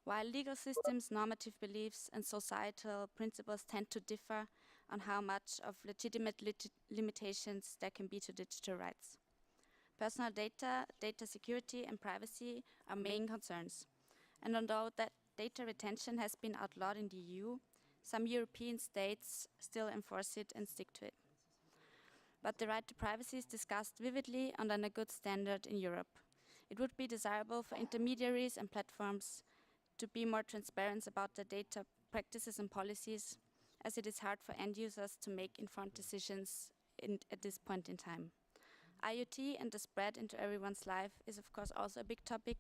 While legal systems, normative beliefs, and societal principles tend to differ on how much of legitimate limitations there can be to digital rights. Personal data, data security, and privacy are main concerns. And although that data retention has been outlawed in the EU, some European states still enforce it and stick to it. But the right to privacy is discussed vividly and on a good standard in Europe. It would be desirable for intermediaries and platforms to be more transparent about their data practices and policies, as it is hard for end users to make informed decisions at this point in time. IoT and the spread into everyone's life is of course also a big topic.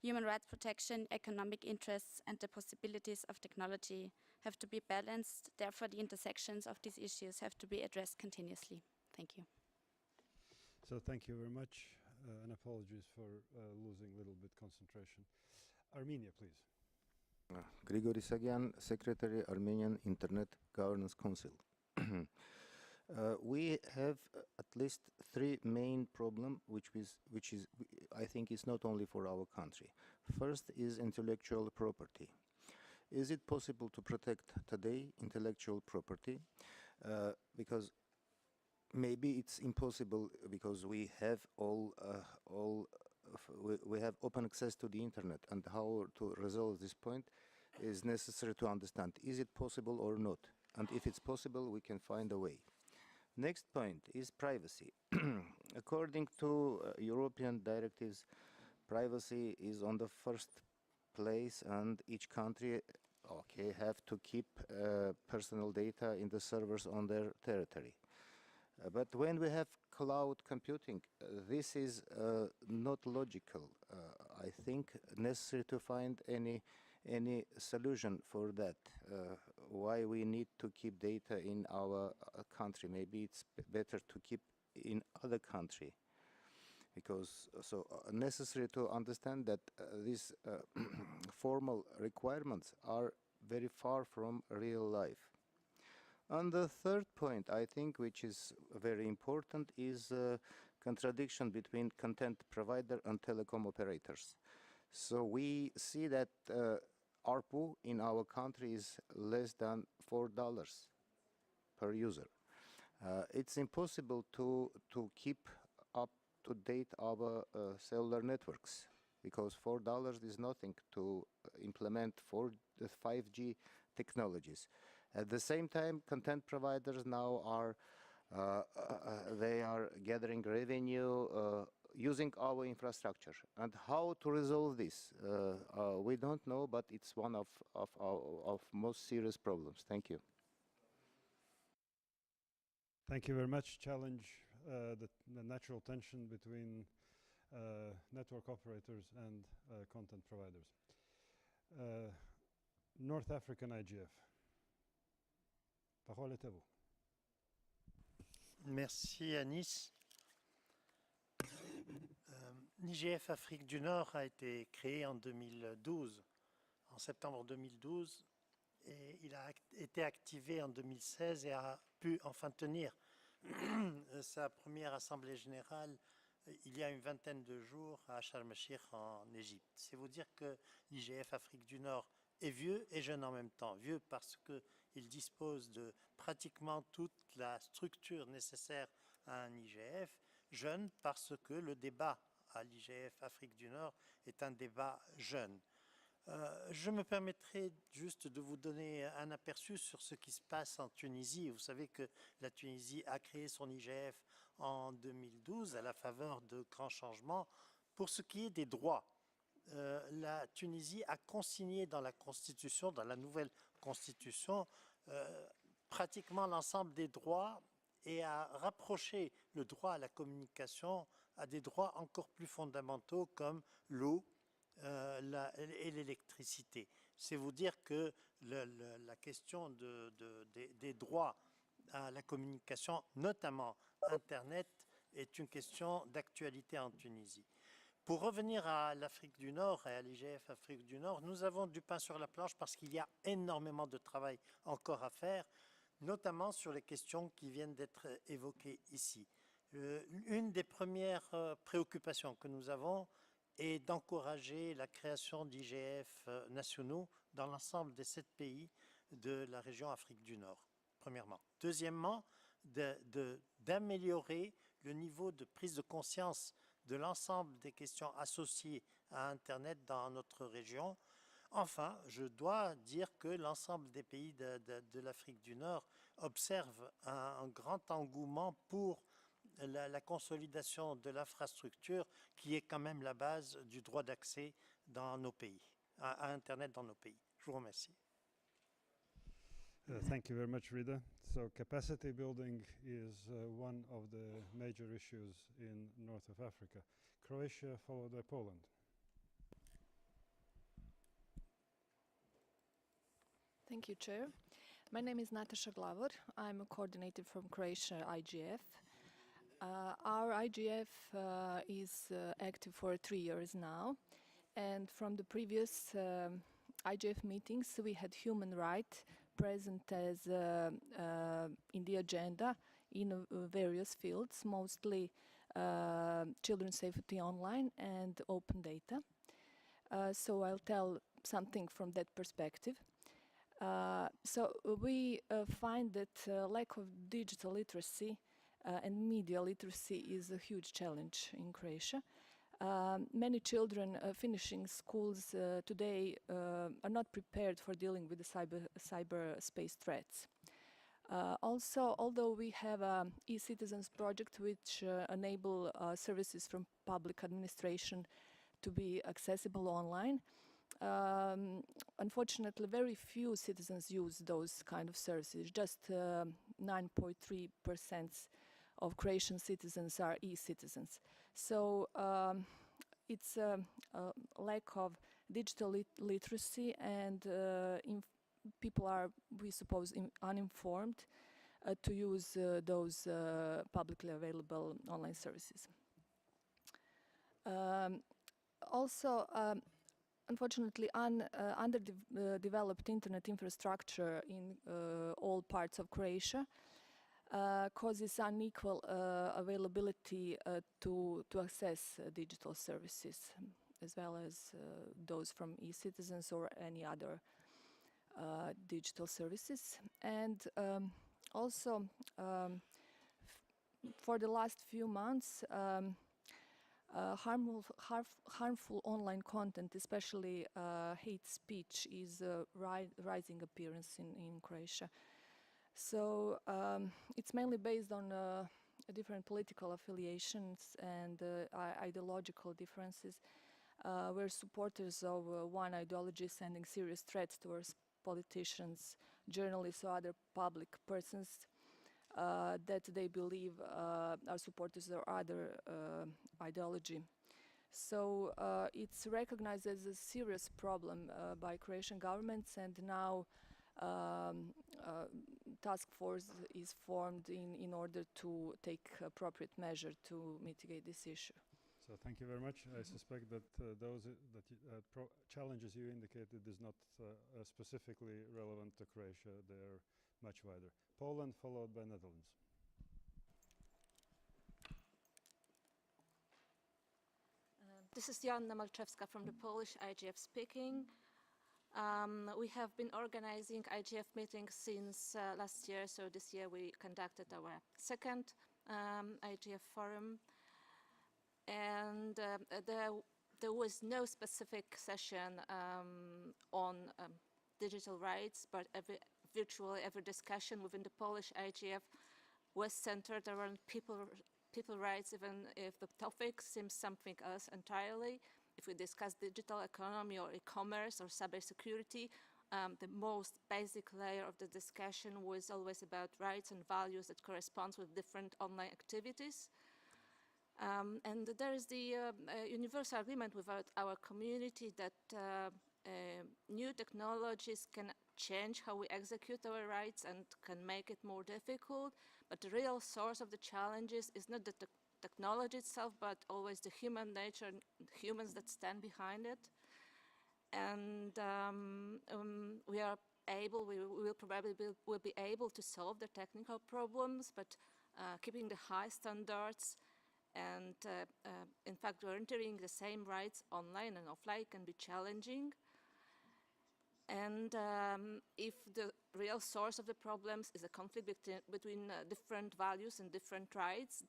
Human rights protection, economic interests, and the possibilities of technology have to be balanced. Therefore, the intersections of these issues have to be addressed continuously. Thank you. So thank you very much, and apologies for losing a little bit concentration. Armenia, please. Grigori Sagyan, Secretary, Armenian Internet Governance Council. We have at least three main problems, which I think is not only for our country. First is intellectual property. Is it possible to protect today intellectual property? Because maybe it's impossible because we have we have open access to the internet, and how to resolve this point is necessary to understand. Is it possible or not? And if it's possible, we can find a way. Next point is privacy. According to European directives, privacy is on the first place, and each country have to keep personal data in the servers on their territory. But when we have cloud computing, this is not logical. I think necessary to find any solution for that. Why we need to keep data in our country? Maybe it's better to keep in other country, because necessary to understand that these formal requirements are very far from real life. And the third point, I think, which is very important, is contradiction between content provider and telecom operators. So we see that ARPU in our country is less than $4 per user. It's impossible to keep up to date our cellular networks, because $4 is nothing to implement for the 5G technologies. At the same time, content providers now are They are gathering revenue using our infrastructure. And how to resolve this? We don't know, but it's one of most serious problems. Thank you. Thank you very much. Challenge the natural tension between network operators and content providers. North African IGF. Parole est à vous. Merci Anis. L'IGF Afrique du Nord a été créé en 2012, en septembre 2012, et il a été activé en 2016 et a pu enfin tenir sa première assemblée générale il y a une vingtaine de jours à Sharm el-Sheikh en Égypte. C'est vous dire que l'IGF Afrique du Nord est vieux et jeune en même temps. Vieux parce qu'il dispose de pratiquement toute la structure nécessaire à un IGF. Jeune parce que le débat à l'IGF Afrique du Nord est un débat jeune. Je me permettrai juste de vous donner un aperçu sur ce qui se passe en Tunisie. Vous savez que la Tunisie a créé son IGF en 2012 à la faveur de grands changements. Pour ce qui est des droits, la Tunisie a consigné dans la Constitution, dans la nouvelle Constitution, pratiquement l'ensemble des droits et a rapproché le droit à la communication à des droits encore plus fondamentaux comme l'eau et l'électricité. C'est vous dire que la question des droits à la communication, notamment Internet, est une question d'actualité en Tunisie. Pour revenir à l'Afrique du Nord et à l'IGF Afrique du Nord, nous avons du pain sur la planche parce qu'il y a énormément de travail encore à faire, notamment sur les questions qui viennent d'être évoquées ici. Une des premières préoccupations que nous avons est d'encourager la création d'IGF nationaux dans l'ensemble des 7 pays de la région Afrique du Nord, premièrement. Deuxièmement, d'améliorer le niveau de prise de conscience de l'ensemble des questions associées à Internet dans notre région. Enfin, je dois dire que l'ensemble des pays de l'Afrique du Nord observent un grand engouement pour la consolidation de l'infrastructure qui est quand même la base du droit d'accès dans nos pays, à Internet dans nos pays. Je vous remercie. Thank you very much, Rida. So capacity building is one of the major issues in north of Africa. Croatia followed by Poland. Thank you, Chair. My name is Natasha Glavor. I'm a coordinator from Croatia IGF. Our IGF is active for 3 years now, and from the previous IGF meetings we had human rights present as in the agenda in various fields, mostly children's safety online and open data. So I'll tell something from that perspective. So we find that lack of digital literacy and media literacy is a huge challenge in Croatia. Many children finishing schools today are not prepared for dealing with the cyberspace threats. Also, although we have an e-citizens project which enable services from public administration to be accessible online, unfortunately very few citizens use those kind of services. Just 9.3% of Croatian citizens are e-citizens. So it's a lack of digital literacy, and people are, we suppose, uninformed to use those publicly available online services. Also, unfortunately, underdeveloped internet infrastructure in all parts of Croatia causes unequal availability to access digital services, as well as those from e-citizens or any other digital services. And also, for the last few months, harmful online content, especially hate speech, is a rising appearance in Croatia. So it's mainly based on different political affiliations and ideological differences, where supporters of one ideology sending serious threats towards politicians, journalists, or other public persons that they believe are supporters of other ideology. So it's recognized as a serious problem by Croatian governments, and now task force is formed in order to take appropriate measure to mitigate this issue. So thank you very much. I suspect that those challenges you indicated is not specifically relevant to Croatia. They're much wider. Poland followed by Netherlands. This is Joanna Malczewska from the Polish IGF speaking. We have been organizing IGF meetings since last year, so this year we conducted our second IGF forum. And there was no specific session on digital rights, but virtually every discussion within the Polish IGF was centered around people rights, even if the topic seems something else entirely. If we discuss digital economy or e-commerce or cybersecurity, the most basic layer of the discussion was always about rights and values that corresponds with different online activities. And there is the universal agreement with our community that new technologies can change how we execute our rights and can make it more difficult, but the real source of the challenges is not the technology itself, but always the human nature and humans that stand behind it. And we will probably be able to solve the technical problems, but keeping the high standards. And in fact, guaranteeing the same rights online and offline can be challenging. And if the real source of the problems is a conflict between different values and different rights,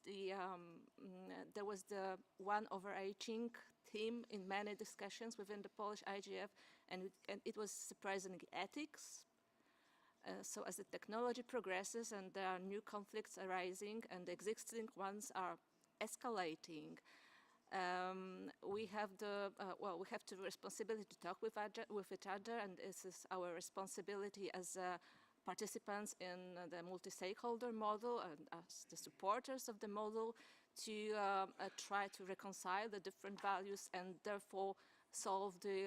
there was the one overarching theme in many discussions within the Polish IGF, and it was surprisingly ethics. So as the technology progresses and there are new conflicts arising and the existing ones are escalating, we have the responsibility to talk with each other, and this is our responsibility as participants in the multi-stakeholder model and as the supporters of the model to try to reconcile the different values and therefore solve the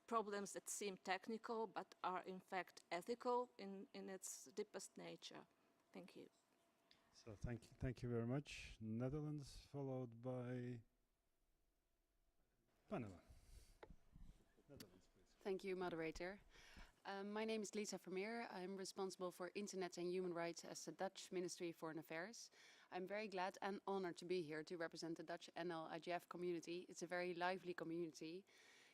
problems that seem technical but are in fact ethical in its deepest nature. Thank you. So thank you very much. Netherlands followed by Panama. Netherlands, please. Thank you, moderator. My name is Lisa Vermeer. I'm responsible for Internet and Human Rights as the Dutch Ministry of Foreign Affairs. I'm very glad and honored to be here to represent the Dutch NL IGF community. It's a very lively community.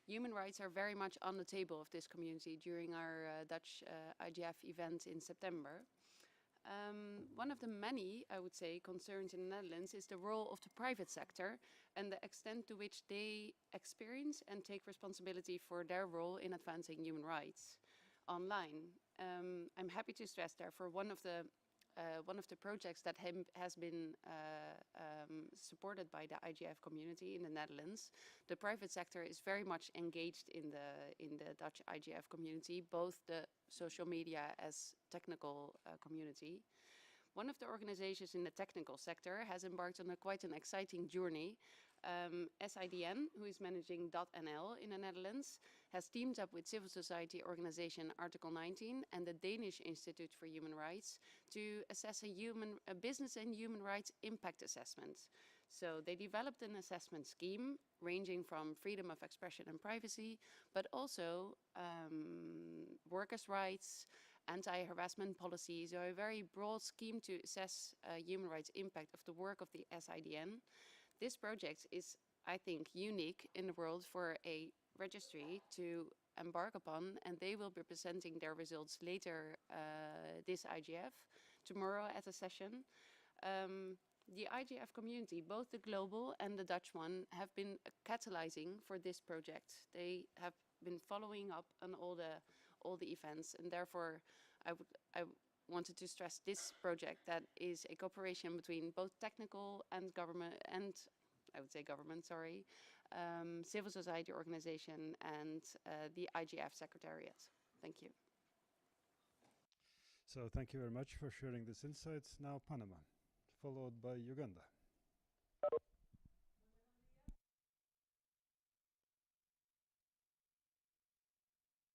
Human rights are very much on the table of this community during our Dutch IGF event in September. One of the many, I would say, concerns in the Netherlands is the role of the private sector and the extent to which they experience and take responsibility for their role in advancing human rights online. I'm happy to stress, therefore, one of the projects that has been supported by the IGF community in the Netherlands. The private sector is very much engaged in the Dutch IGF community, both the social media as technical community. One of the organizations in the technical sector has embarked on quite an exciting journey. SIDN, who is managing .nl in the Netherlands, has teamed up with civil society organization Article 19 and the Danish Institute for Human Rights to assess a business and human rights impact assessment. So they developed an assessment scheme ranging from freedom of expression and privacy, but also workers' rights, anti-harassment policies, so a very broad scheme to assess human rights impact of the work of the SIDN. This project is, I think, unique in the world for a registry to embark upon, and they will be presenting their results later this IGF, tomorrow at a session. The IGF community, both the global and the Dutch one, have been catalyzing for this project. They have been following up on all the events, and therefore I wanted to stress this project that is a cooperation between both technical and government, and I would say government, sorry, civil society organization and the IGF Secretariat. Thank you. So thank you very much for sharing these insights. Now Panama, followed by Uganda.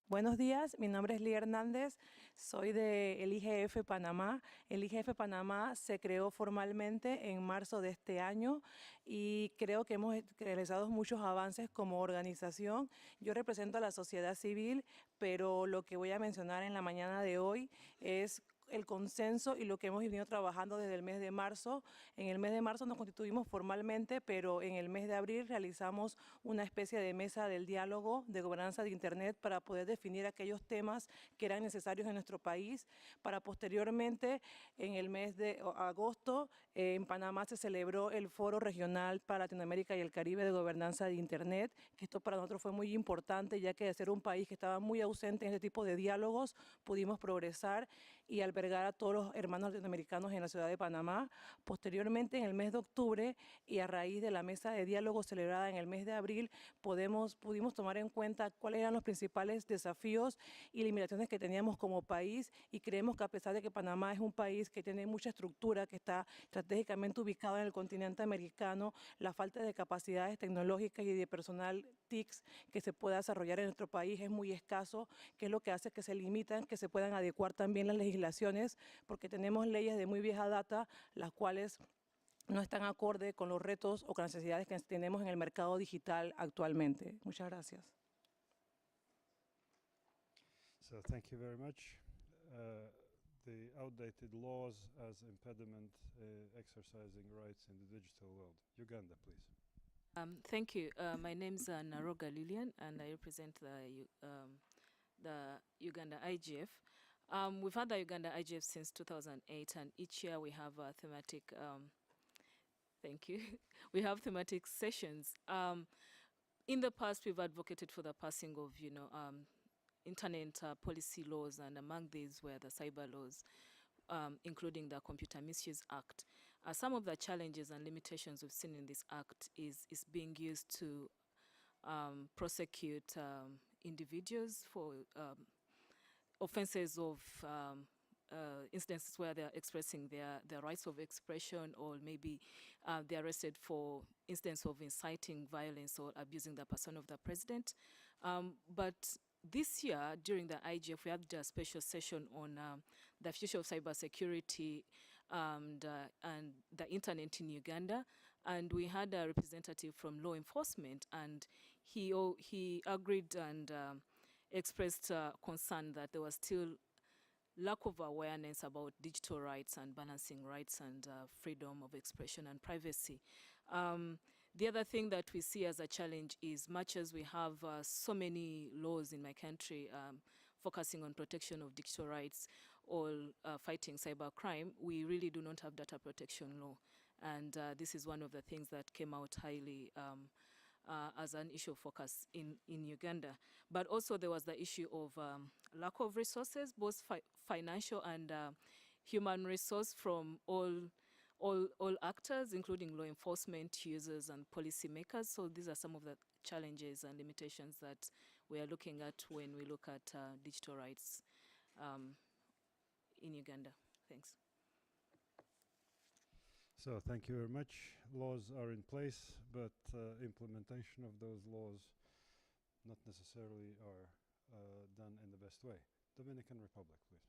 Buenos días, mi nombre es Lía Hernández, soy de el IGF Panamá. El IGF Panamá se creó formalmente en marzo de este año y creo que hemos realizado muchos avances como organización. Yo represento a la sociedad civil, pero lo que voy a mencionar en la mañana de hoy es el consenso y lo que hemos venido trabajando desde el mes de marzo. En el mes de marzo nos constituimos formalmente, pero en el mes de abril realizamos una especie de mesa del diálogo de gobernanza de Internet para poder definir aquellos temas que eran necesarios en nuestro país, para posteriormente, en el mes de agosto, en Panamá se celebró el Foro Regional para Latinoamérica y el Caribe de Gobernanza de Internet, que esto para nosotros fue muy importante, ya que de ser un país que estaba muy ausente en este tipo de diálogos, pudimos progresar y albergar a todos los hermanos latinoamericanos en la ciudad de Panamá. Posteriormente, en el mes de octubre, y a raíz de la mesa de diálogo celebrada en el mes de abril, pudimos tomar en cuenta cuáles eran los principales desafíos y limitaciones que teníamos como país, y creemos que a pesar de que Panamá es un país que tiene mucha estructura, que está estratégicamente ubicado en el continente americano, la falta de capacidades tecnológicas y de personal TICs que se pueda desarrollar en nuestro país es muy escaso, que es lo que hace que se limitan, que se puedan adecuar también las legislaciones, porque tenemos leyes de muy vieja data, las cuales no están acorde con los retos o con las necesidades que tenemos en el mercado digital actualmente. Muchas gracias. So thank you very much. The outdated laws as impediment exercising rights in the digital world. Uganda, please. Thank you. My name is Naroga Lillian, and I represent the Uganda IGF. We've had the Uganda IGF since 2008, and each year we have a thematic. Thank you. We have thematic sessions. In the past, we've advocated for the passing of, internet policy laws, and among these were the cyber laws, including the Computer Misuse Act. Some of the challenges and limitations we've seen in this act is being used to prosecute individuals for offenses of instances where they're expressing their rights of expression, or maybe they're arrested for instance of inciting violence or abusing the person of the president. But this year, during the IGF, we had a special session on the future of cybersecurity and the internet in Uganda, and we had a representative from law enforcement, and he agreed and expressed concern that there was still lack of awareness about digital rights and balancing rights and freedom of expression and privacy. The other thing that we see as a challenge is, much as we have so many laws in my country focusing on protection of digital rights or fighting cybercrime, we really do not have data protection law. And this is one of the things that came out highly as an issue of focus in Uganda. But also there was the issue of lack of resources, both financial and human resource from all actors, including law enforcement, users, and policymakers. So these are some of the challenges and limitations that we are looking at when we look at digital rights in Uganda. Thanks. So thank you very much. Laws are in place, but implementation of those laws not necessarily are done in the best way. Dominican Republic, please.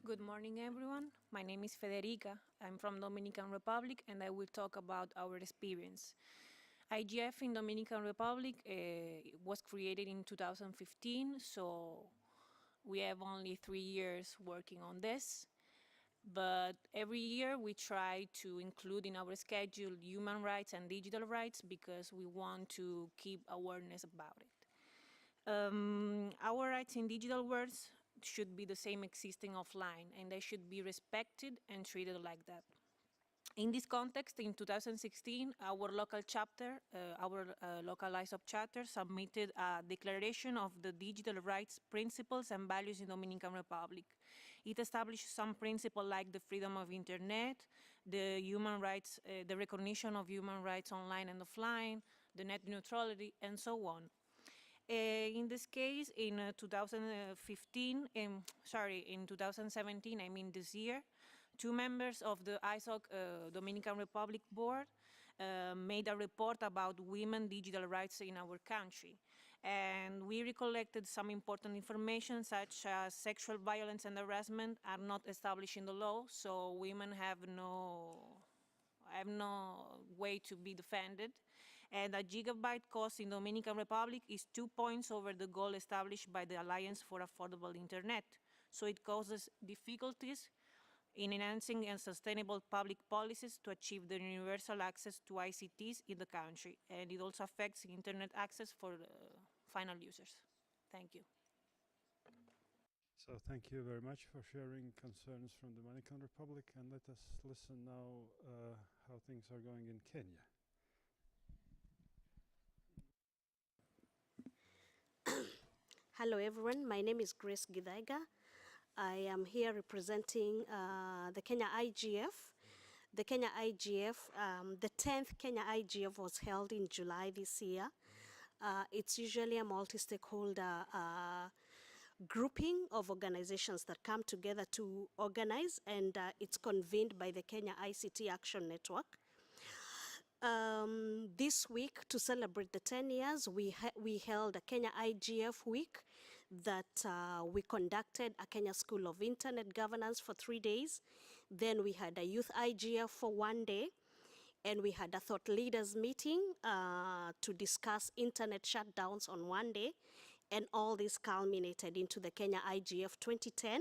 Good morning, everyone. My name is Federica. I'm from Dominican Republic, and I will talk about our experience. IGF in Dominican Republic was created in 2015, so we have only 3 years working on this. But every year we try to include in our schedule human rights and digital rights because we want to keep awareness about it. Our rights in digital worlds should be the same existing offline, and they should be respected and treated like that. In this context, in 2016, our local chapter, local ISOP chapter, submitted a declaration of the digital rights principles and values in Dominican Republic. It established some principles like the freedom of internet, the human rights, the recognition of human rights online and offline, the net neutrality, and so on. In this case, in 2017, I mean this year, 2 members of the ISOC Dominican Republic Board made a report about women digital rights in our country. And we recollected some important information such as sexual violence and harassment are not established in the law, so women have no way to be defended. And a gigabyte cost in Dominican Republic is 2 points over the goal established by the Alliance for Affordable Internet. So it causes difficulties in enhancing and sustainable public policies to achieve the universal access to ICTs in the country. And it also affects internet access for final users. Thank you. So thank you very much for sharing concerns from the Dominican Republic, and let us listen now how things are going in Kenya. Hello everyone, my name is Grace Githaiga. I am here representing the Kenya IGF. The Kenya IGF, the 10th Kenya IGF was held in July this year. It's usually a multi-stakeholder grouping of organizations that come together to organize, and it's convened by the Kenya ICT Action Network. This week, to celebrate the 10 years, we held a Kenya IGF week that we conducted a Kenya School of Internet Governance for 3 days. Then we had a Youth IGF for 1 day. And we had a thought leaders meeting to discuss internet shutdowns on 1 day. And all this culminated into the Kenya IGF 2010,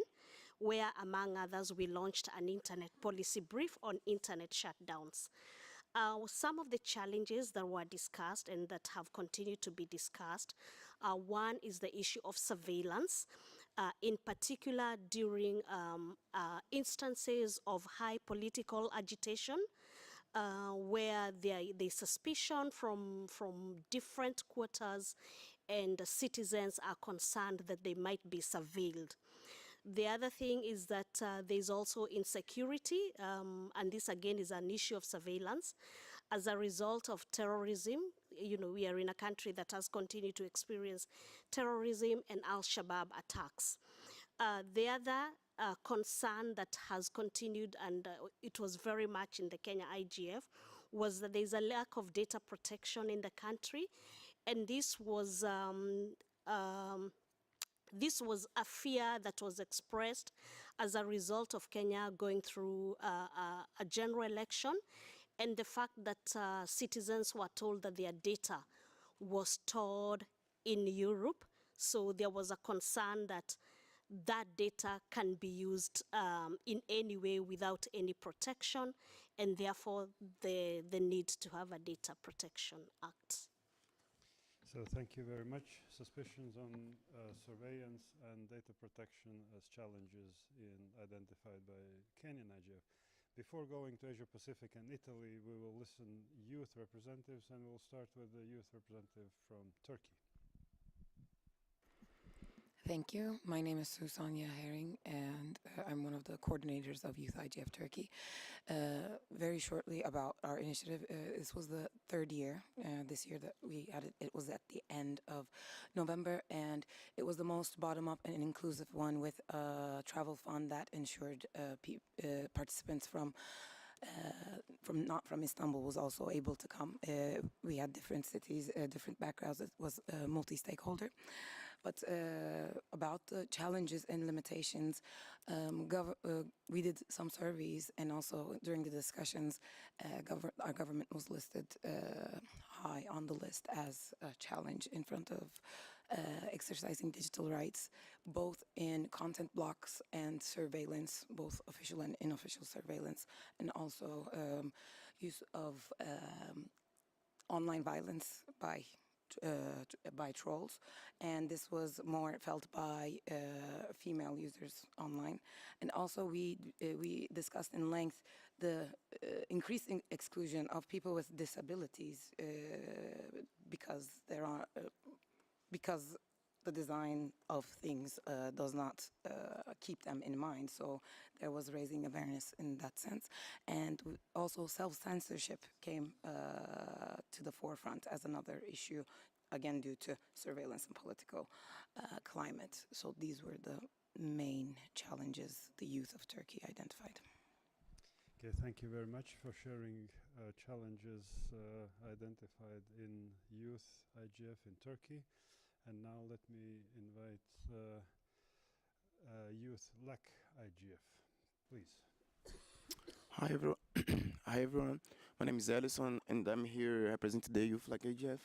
where, among others, we launched an internet policy brief on internet shutdowns. Some of the challenges that were discussed and that have continued to be discussed, one is the issue of surveillance, in particular during instances of high political agitation, where there's suspicion from different quarters and the citizens are concerned that they might be surveilled. The other thing is that there's also insecurity, and this again is an issue of surveillance. As a result of terrorism, you know, we are in a country that has continued to experience terrorism and Al-Shabaab attacks. The other concern that has continued, and it was very much in the Kenya IGF, was that there's a lack of data protection in the country, and this was a fear that was expressed as a result of Kenya going through a general election, and the fact that citizens were told that their data was stored in Europe. So there was a concern that that data can be used in any way without any protection, and therefore the need to have a Data Protection Act. So thank you very much. Suspicions on surveillance and data protection as challenges identified by Kenyan IGF. Before going to Asia Pacific and Italy, we will listen youth representatives, and we'll start with the youth representative from Turkey. Thank you. My name is Susanya Herring, and I'm one of the coordinators of Youth IGF Turkey. Very shortly about our initiative, this was the 3rd year this year that we had it. It was at the end of November, and it was the most bottom-up and inclusive one with a travel fund that ensured participants from not from Istanbul was also able to come. We had different cities, different backgrounds. It was multi-stakeholder. But about the challenges and limitations, we did some surveys, and also during the discussions, our government was listed high on the list as a challenge in front of exercising digital rights, both in content blocks and surveillance, both official and unofficial surveillance, and also use of online violence by by trolls, and this was more felt by female users online. And also we discussed in length the increasing exclusion of people with disabilities because there are because the design of things does not keep them in mind. So there was raising awareness in that sense. And also self-censorship came to the forefront as another issue, again, due to surveillance and political climate. So these were the main challenges the youth of Turkey identified. Okay, thank you very much for sharing challenges identified in youth IGF in Turkey. And now let me invite Youth LAC IGF, please. Hi everyone. Hi everyone. My name is Ellison, and I'm here representing the Youth LAC IGF.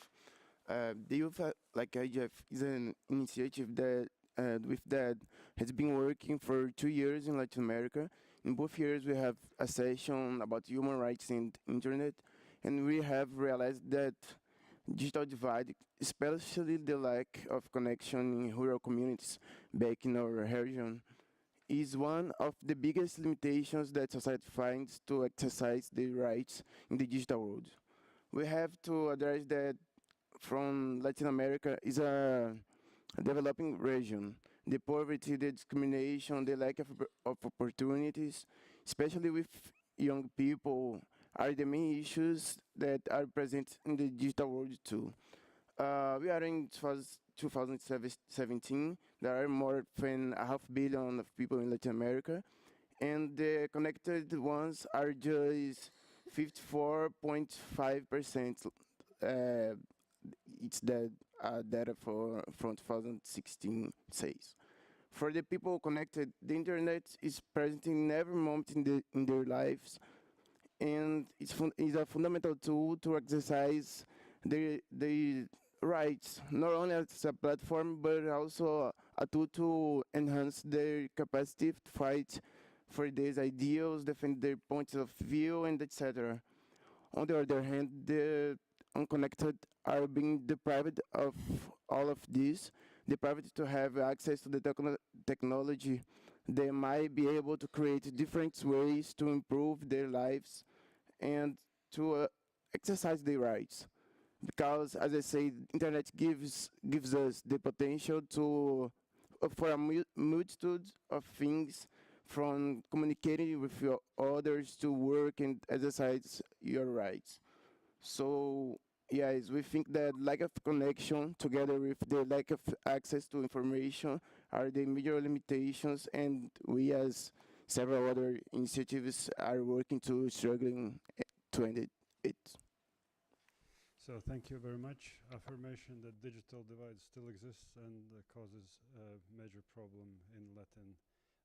The Youth LAC IGF is an initiative that has been working for 2 years in Latin America. In both years, we have a session about human rights and internet, and we have realized that digital divide, especially the lack of connection in rural communities back in our region, is one of the biggest limitations that society finds to exercise their rights in the digital world. We have to address that from Latin America is a developing region. The poverty, the discrimination, the lack of opportunities, especially with young people, are the main issues that are present in the digital world too. We are in 2017. There are more than 500 million of people in Latin America, and the connected ones are just 54.5%. It's the data from 2016 says. For the people connected, the internet is present in every moment in their lives, and it's a fundamental tool to exercise their rights, not only as a platform, but also a tool to enhance their capacity to fight for these ideals, defend their points of view, and etc. On the other hand, the unconnected are being deprived of all of this, deprived to have access to the technology. They might be able to create different ways to improve their lives and to exercise their rights. Because, as I say, internet gives us the potential to for a multitude of things, from communicating with your others to work and exercise your rights. So, yes, we think that lack of connection together with the lack of access to information are the major limitations, and we as several other initiatives are working to struggling to end it. So thank you very much. Affirmation that digital divide still exists and causes a major problem in Latin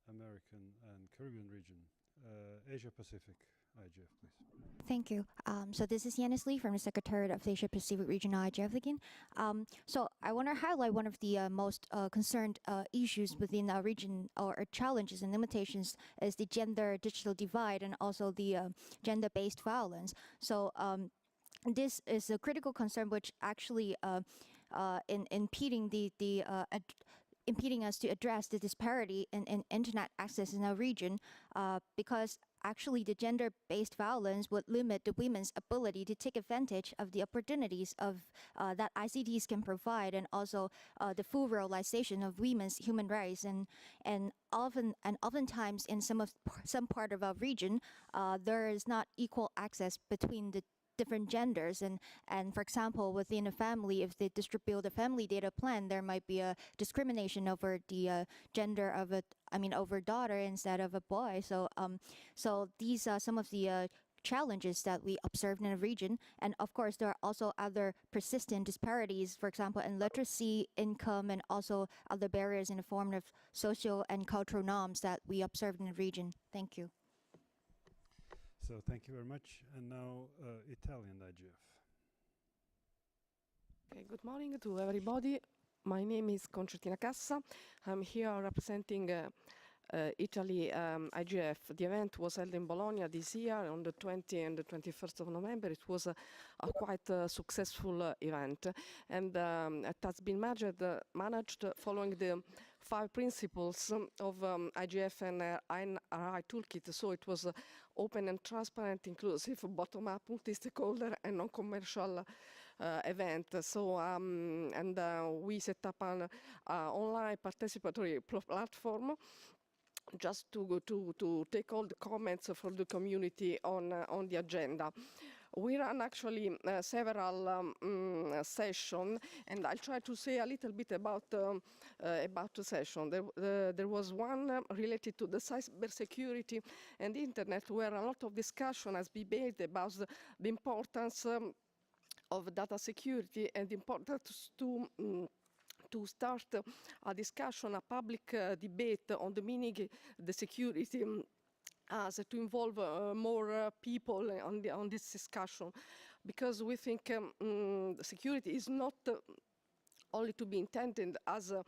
American and Caribbean region. Asia Pacific, IGF, please. Thank you. So this is Yanis Lee from the Secretariat of the Asia Pacific Regional IGF again. So I want to highlight one of the most concerned issues within our region, or challenges and limitations, is the gender digital divide and also the gender-based violence. So this is a critical concern which actually impeding us to address the disparity in internet access in our region, because actually the gender-based violence would limit the women's ability to take advantage of the opportunities of that ICTs can provide, and also the full realization of women's human rights. And oftentimes in some part of our region, there is not equal access between the different genders, and for example, within a family, if they distribute a family data plan, there might be a discrimination over the gender of over daughter instead of a boy. So these are some of the challenges that we observed in the region. And of course, there are also other persistent disparities, for example, in literacy, income, and also other barriers in the form of social and cultural norms that we observed in the region. Thank you. So thank you very much. And now Italian IGF. Okay, good morning to everybody. My name is Concertina Cassa. I'm here representing Italy IGF. The event was held in Bologna this year on the 20th and the 21st of November. It was a quite successful event, and it has been managed following the 5 principles of IGF and NRI toolkit. So it was open and transparent, inclusive, bottom-up, multi-stakeholder, and non-commercial event. So we set up an online participatory platform just to take all the comments from the community on the agenda. We ran actually several sessions, and I'll try to say a little bit about the session. There was one related to the cybersecurity and the internet, where a lot of discussion has been made about the importance of data security and the importance to start a discussion, a public debate on the meaning, the security, as to involve more people on this discussion, because we think security is not only to be intended as a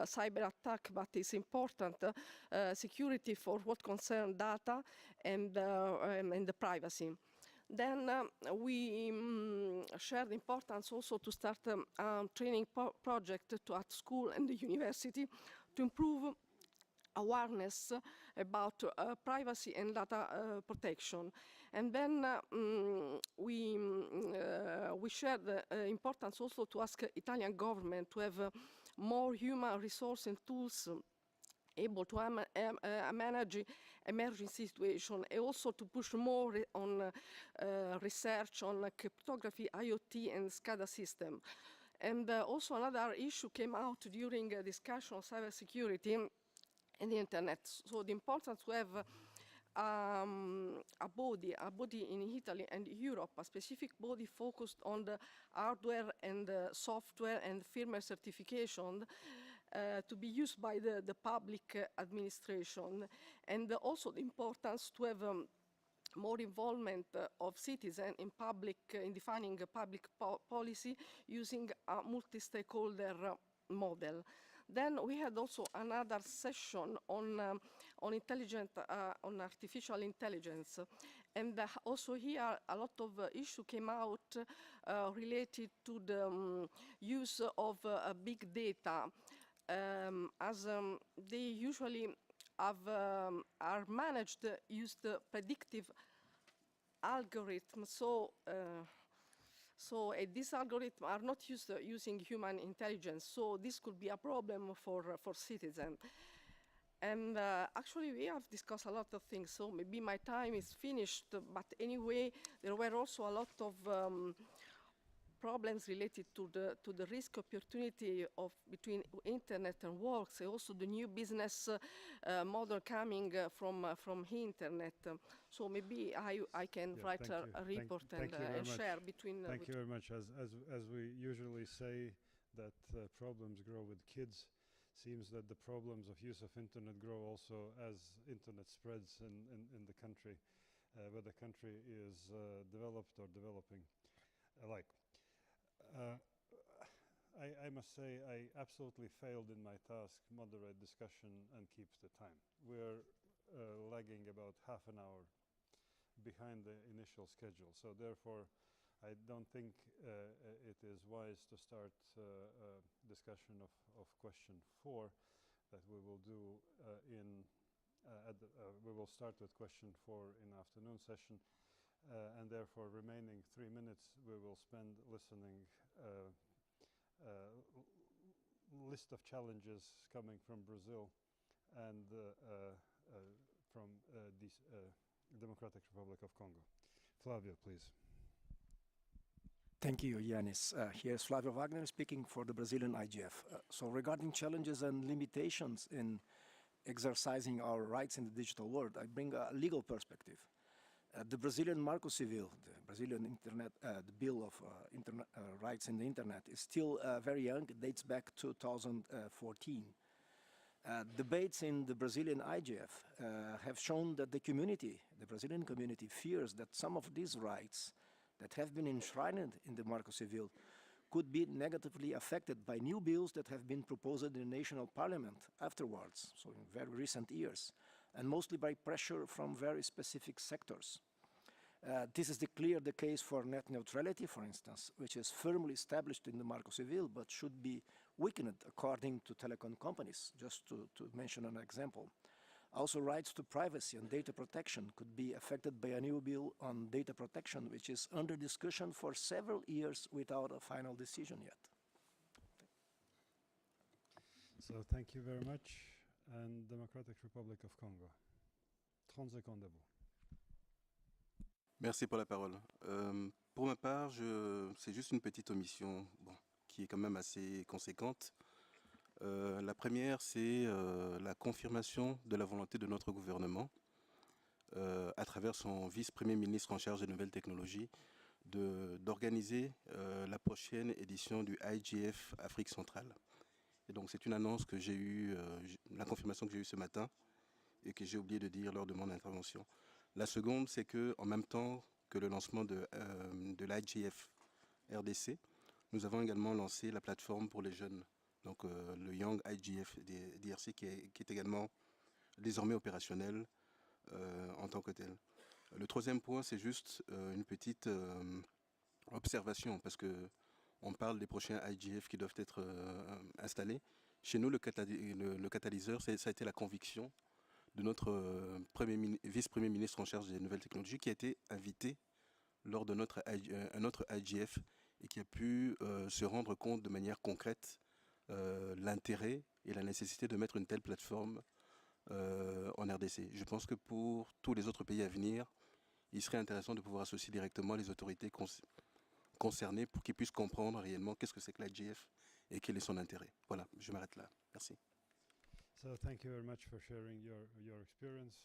cyber attack, but it's important security for what concerns data and the privacy. Then we shared the importance also to start a training project at school and the university to improve awareness about privacy and data protection. And then we shared the importance also to ask Italian government to have more human resource and tools able to manage emergency situation, and also to push more on research on cryptography, IoT, and SCADA system. And also another issue came out during a discussion on cybersecurity and the internet. So the importance to have a body in Italy and Europe, a specific body focused on the hardware and the software and firmware certification to be used by the public administration, and also the importance to have more involvement of citizens in defining a public policy using a multi-stakeholder model. Then we had also another session on artificial intelligence, and also here a lot of issues came out related to the use of big data, as they usually are managed used predictive algorithms. So these algorithms are not using human intelligence, so this could be a problem for citizens. And actually, we have discussed a lot of things, so maybe my time is finished, but anyway, there were also a lot of problems related to the risk opportunity of between internet and works, and also the new business model coming from internet. So maybe I can write a report and share between. Thank you very much. As we usually say, that problems grow with kids. Seems that the problems of use of internet grow also as internet spreads in the country, whether the country is developed or developing alike. I must say I absolutely failed in my task, moderate discussion and keep the time. We're lagging about half an hour behind the initial schedule, so therefore I don't think it is wise to start discussion of question 4 that we will do we will start with question 4 in afternoon session. And therefore, remaining 3 minutes, we will spend listening list of challenges coming from Brazil and from the Democratic Republic of Congo. Flavio, please. Thank you, Yanis. Here's Flavio Wagner speaking for the Brazilian IGF. So regarding challenges and limitations in exercising our rights in the digital world, I bring a legal perspective. The Brazilian Marco Civil, the Brazilian Internet, the Bill of Internet Rights in the Internet, is still very young. It dates back to 2014. Debates in the Brazilian IGF have shown that the Brazilian community, fears that some of these rights that have been enshrined in the Marco Civil could be negatively affected by new bills that have been proposed in the national parliament afterwards, so in very recent years, and mostly by pressure from very specific sectors. This is clear the case for net neutrality, for instance, which is firmly established in the Marco Civil, but should be weakened according to telecom companies, just to mention an example. Also, rights to privacy and data protection could be affected by a new bill on data protection, which is under discussion for several years without a final decision yet. So thank you very much. And Democratic Republic of Congo. 30 secondes à vous. Merci pour la parole. Pour ma part, c'est juste une petite omission qui est quand même assez conséquente. La première, c'est la confirmation de la volonté de notre gouvernement, à travers son vice-premier ministre en charge des nouvelles technologies, d'organiser la prochaine édition du IGF Afrique centrale. Et donc c'est une annonce que j'ai eue, la confirmation que j'ai eue ce matin et que j'ai oublié de dire lors de mon intervention. La seconde, c'est qu'en même temps que le lancement de l'IGF RDC, nous avons également lancé la plateforme pour les jeunes, donc le Young IGF DRC qui est également désormais opérationnel en tant que tel. Le troisième point, c'est juste une petite observation, parce qu'on parle des prochains IGF qui doivent être installés. Chez nous, le catalyseur, ça a été la conviction de notre vice-premier ministre en charge des nouvelles technologies qui a été invité lors de un autre IGF et qui a pu se rendre compte de manière concrète l'intérêt et la nécessité de mettre une telle plateforme en RDC. Je pense que pour tous les autres pays à venir, il serait intéressant de pouvoir associer directement les autorités concernées pour qu'ils puissent comprendre réellement qu'est-ce que c'est que l'IGF et quel est son intérêt. Voilà, je m'arrête là. Merci. So thank you very much for sharing your experience,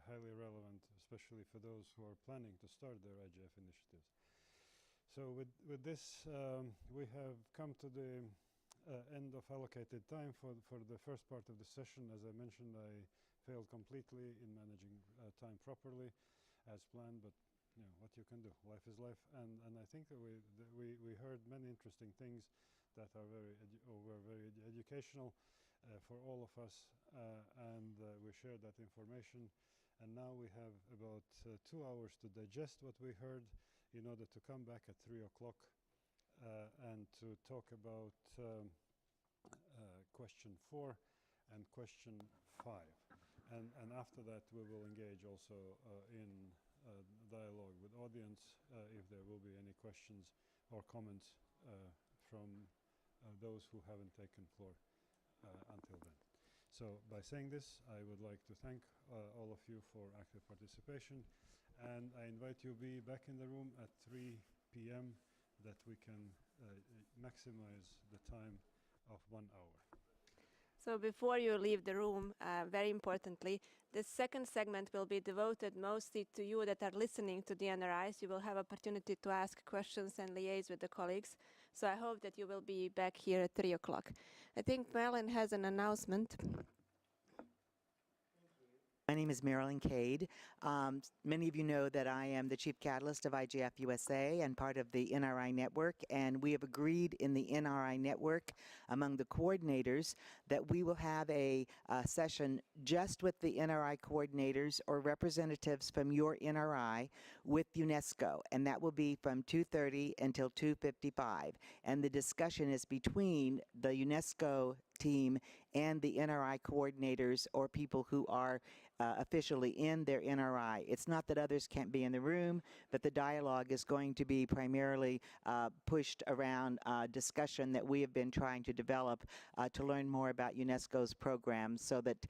highly relevant, especially for those who are planning to start their IGF initiatives. So with this, we have come to the end of allocated time for the first part of the session. As I mentioned, I failed completely in managing time properly as planned, but you know what you can do. Life is life, and I think that we heard many interesting things that are were very educational for all of us, and we shared that information. And now we have about 2 hours to digest what we heard in order to come back at 3 o'clock and to talk about question 4 and question 5. And after that we will engage also in dialogue with audience if there will be any questions or comments from those who haven't taken floor until then. So by saying this, I would like to thank all of you for active participation, and I invite you to be back in the room at 3 p.m. that we can maximize the time of 1 hour. So before you leave the room, very importantly, the second segment will be devoted mostly to you that are listening to the NRIs. You will have opportunity to ask questions and liaise with the colleagues. So I hope that you will be back here at 3 o'clock. I think Marilyn has an announcement. My name is Marilyn Cade. Many of you know that I am the Chief Catalyst of IGF USA and part of the NRI network, and we have agreed in the NRI network among the coordinators that we will have a session just with the NRI coordinators or representatives from your NRI with UNESCO, and that will be from 2:30 until 2:55. And the discussion is between the UNESCO team and the NRI coordinators or people who are officially in their NRI. It's not that others can't be in the room, but the dialogue is going to be primarily pushed around discussion that we have been trying to develop to learn more about UNESCO's programs so that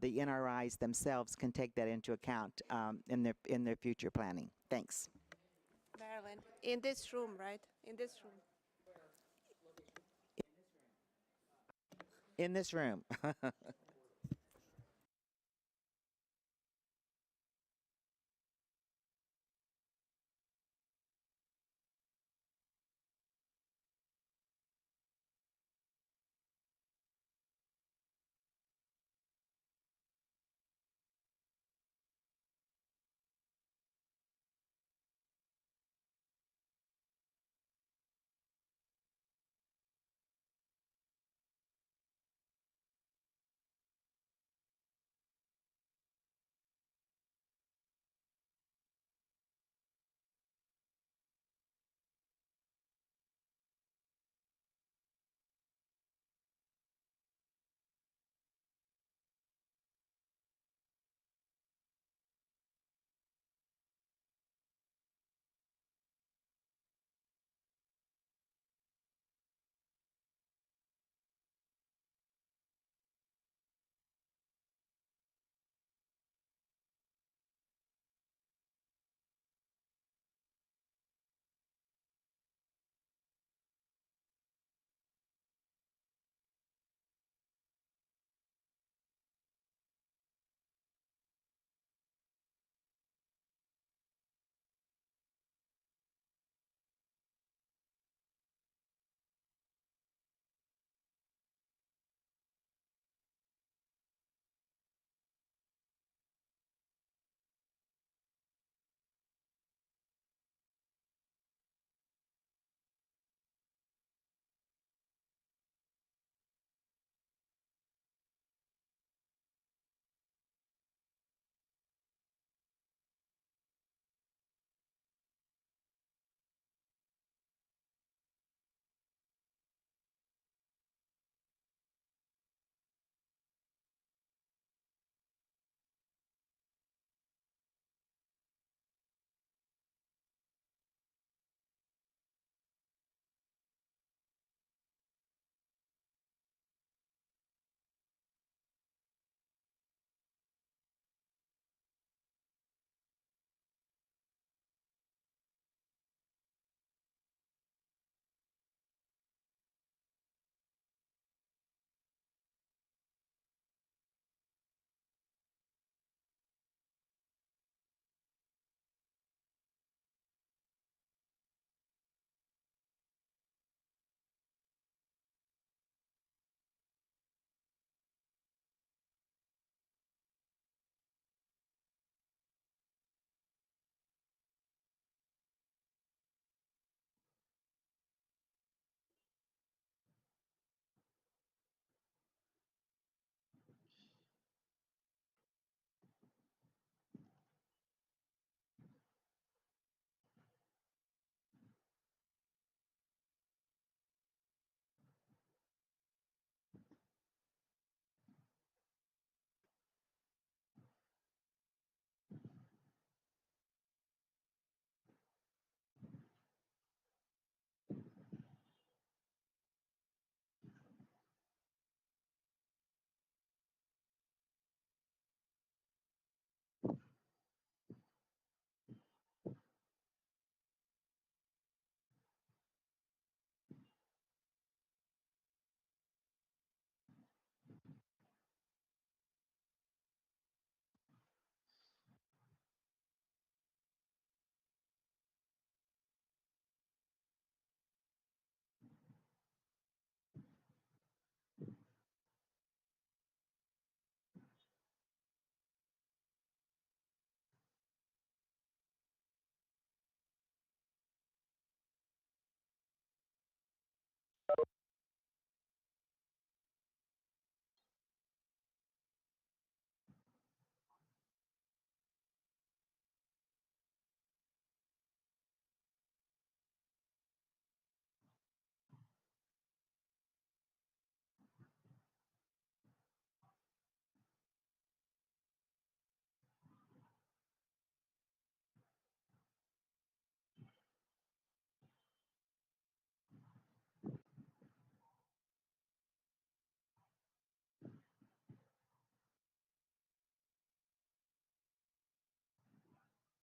the NRIs themselves can take that into account in their future planning. Thanks. Marilyn, in this room, right? In this room. In this room.